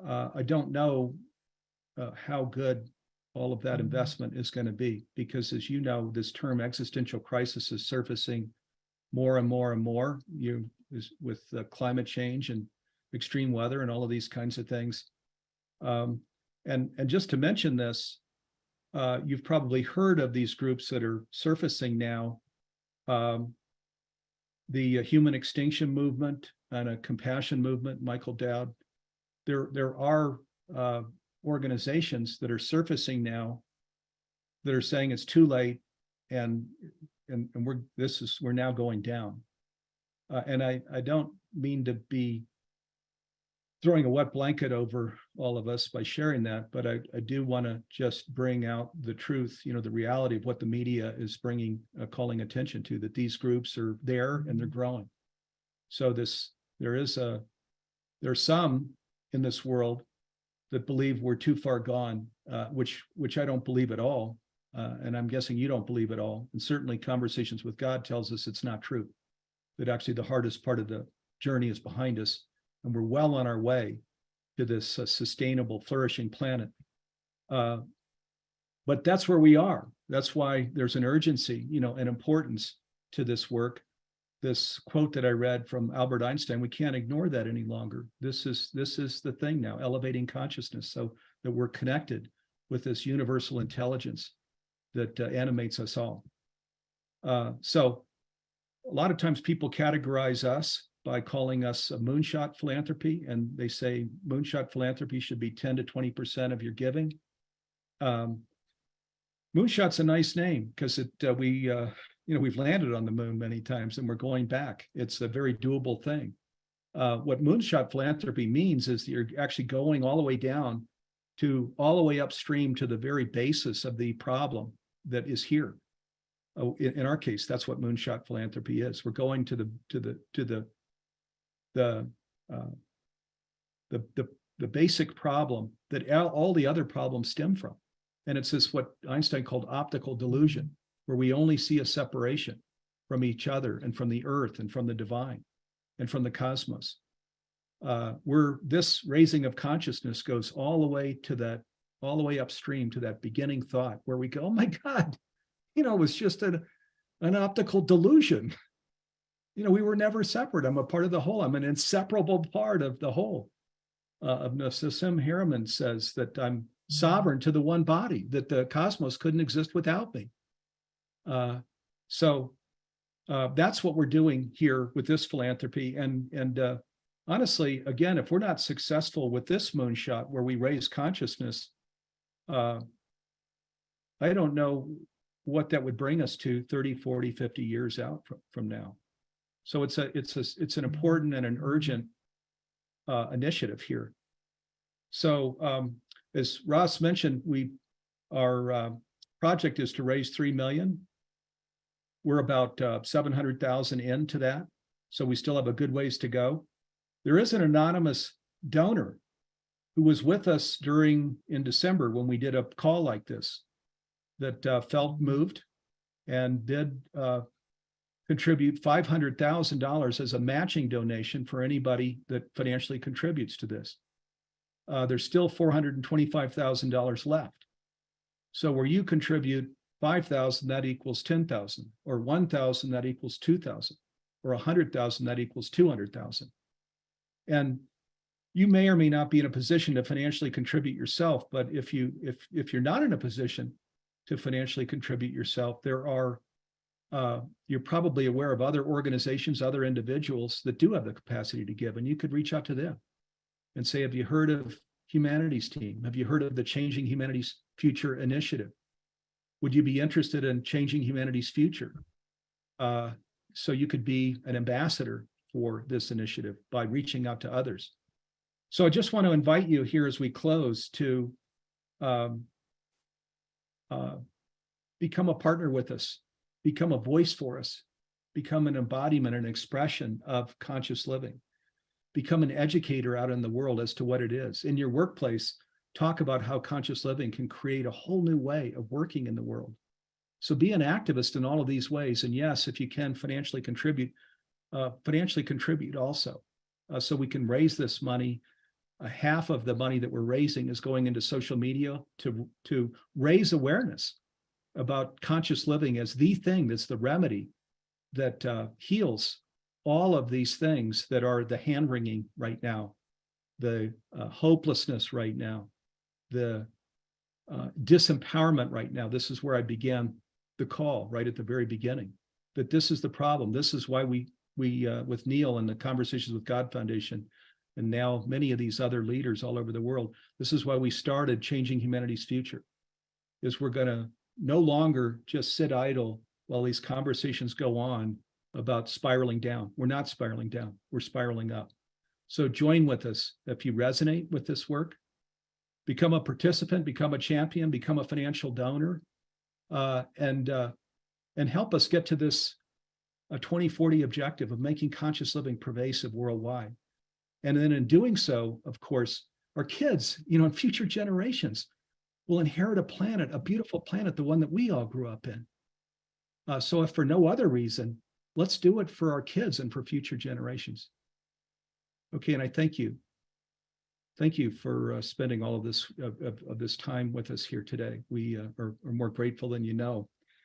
I don't know how good all of that investment is going to be, because as you know, this term existential crisis is surfacing more and more and more with climate change and extreme weather and all of these kinds of things. And just to mention this, you've probably heard of these groups that are surfacing now. The human extinction movement, and a compassion movement, Michael Dowd. There are organizations that are surfacing now that are saying it's too late, and we're now going down. And I don't mean to be throwing a wet blanket over all of us by sharing that, but I do want to just bring out the truth, the reality of what the media is calling attention to, that these groups are there and they're growing. So there's some in this world that believe we're too far gone, which I don't believe at all. And I'm guessing you don't believe at all. And certainly Conversations with God tells us it's not true, that actually the hardest part of the journey is behind us, and we're well on our way to this sustainable, flourishing planet. But that's where we are. That's why there's an urgency, an importance to this work. This quote that I read from Albert Einstein, we can't ignore that any longer. This is the thing now, elevating consciousness so that we're connected with this universal intelligence that animates us all. So a lot of times people categorize us by calling us a moonshot philanthropy, and they say moonshot philanthropy should be 10 to 20% of your giving. Moonshot's a nice name because we've landed on the moon many times and we're going back. It's a very doable thing. What moonshot philanthropy means is that you're actually going all the way down to all the way upstream to the very basis of the problem that is here. In our case, that's what moonshot philanthropy is. We're going to the basic problem that all the other problems stem from. And it's this what Einstein called optical delusion, where we only see a separation from each other and from the earth and from the divine and from the cosmos. This raising of consciousness goes all the way upstream to that beginning thought where we go, oh my God, it was just an optical delusion. We were never separate. I'm a part of the whole. I'm an inseparable part of the whole. Nassim Haramein says that I'm sovereign to the one body, that the cosmos couldn't exist without me. So that's what we're doing here with this philanthropy. And honestly, again, if we're not successful with this moonshot where we raise consciousness, I don't know what that would bring us to 30, 40, 50 years out from now. So it's an important and an urgent initiative here. So as Ross mentioned, our project is to raise 3 million. We're about 700,000 into that, so we still have a good ways to go. There is an anonymous donor who was with us in December when we did a call like this that felt moved and did contribute $500,000 as a matching donation for anybody that financially contributes to this. There's still $425,000 left. So where you contribute 5,000, that equals 10,000, or 1,000, that equals 2,000, or 100,000, that equals 200,000. And you may or may not be in a position to financially contribute yourself, but if you're not in a position to financially contribute yourself, you're probably aware of other organizations, other individuals that do have the capacity to give, and you could reach out to them and say, have you heard of Humanities Team? Have you heard of the Changing Humanities Future Initiative? Would you be interested in changing humanity's future? So you could be an ambassador for this initiative by reaching out to others. So I just want to invite you here as we close to become a partner with us, become a voice for us, become an embodiment and expression of conscious living, become an educator out in the world as to what it is. In your workplace, talk about how conscious living can create a whole new way of working in the world. So be an activist in all of these ways. And yes, if you can financially contribute also. So we can raise this money. Half of the money that we're raising is going into social media to raise awareness about conscious living as the thing that's the remedy that heals all of these things that are the hand-wringing right now, the hopelessness right now, the disempowerment right now. This is where I began the call right at the very beginning, that this is the problem. This is why we we with Neale and the Conversations with God Foundation, and now many of these other leaders all over the world, this is why we started Changing Humanity's Future, is we're going to no longer just sit idle while these conversations go on about spiraling down. We're not spiraling down, we're spiraling up. So join with us if you resonate with this work. Become a participant, become a champion, become a financial donor, and help us get to this 2040 objective of making conscious living pervasive worldwide. And then in doing so, of course, our kids, and future generations will inherit a planet, a beautiful planet, the one that we all grew up in. So if for no other reason, let's do it for our kids and for future generations. Okay, and I thank you. Thank you for spending all of this time with us here today. We are more grateful than you know.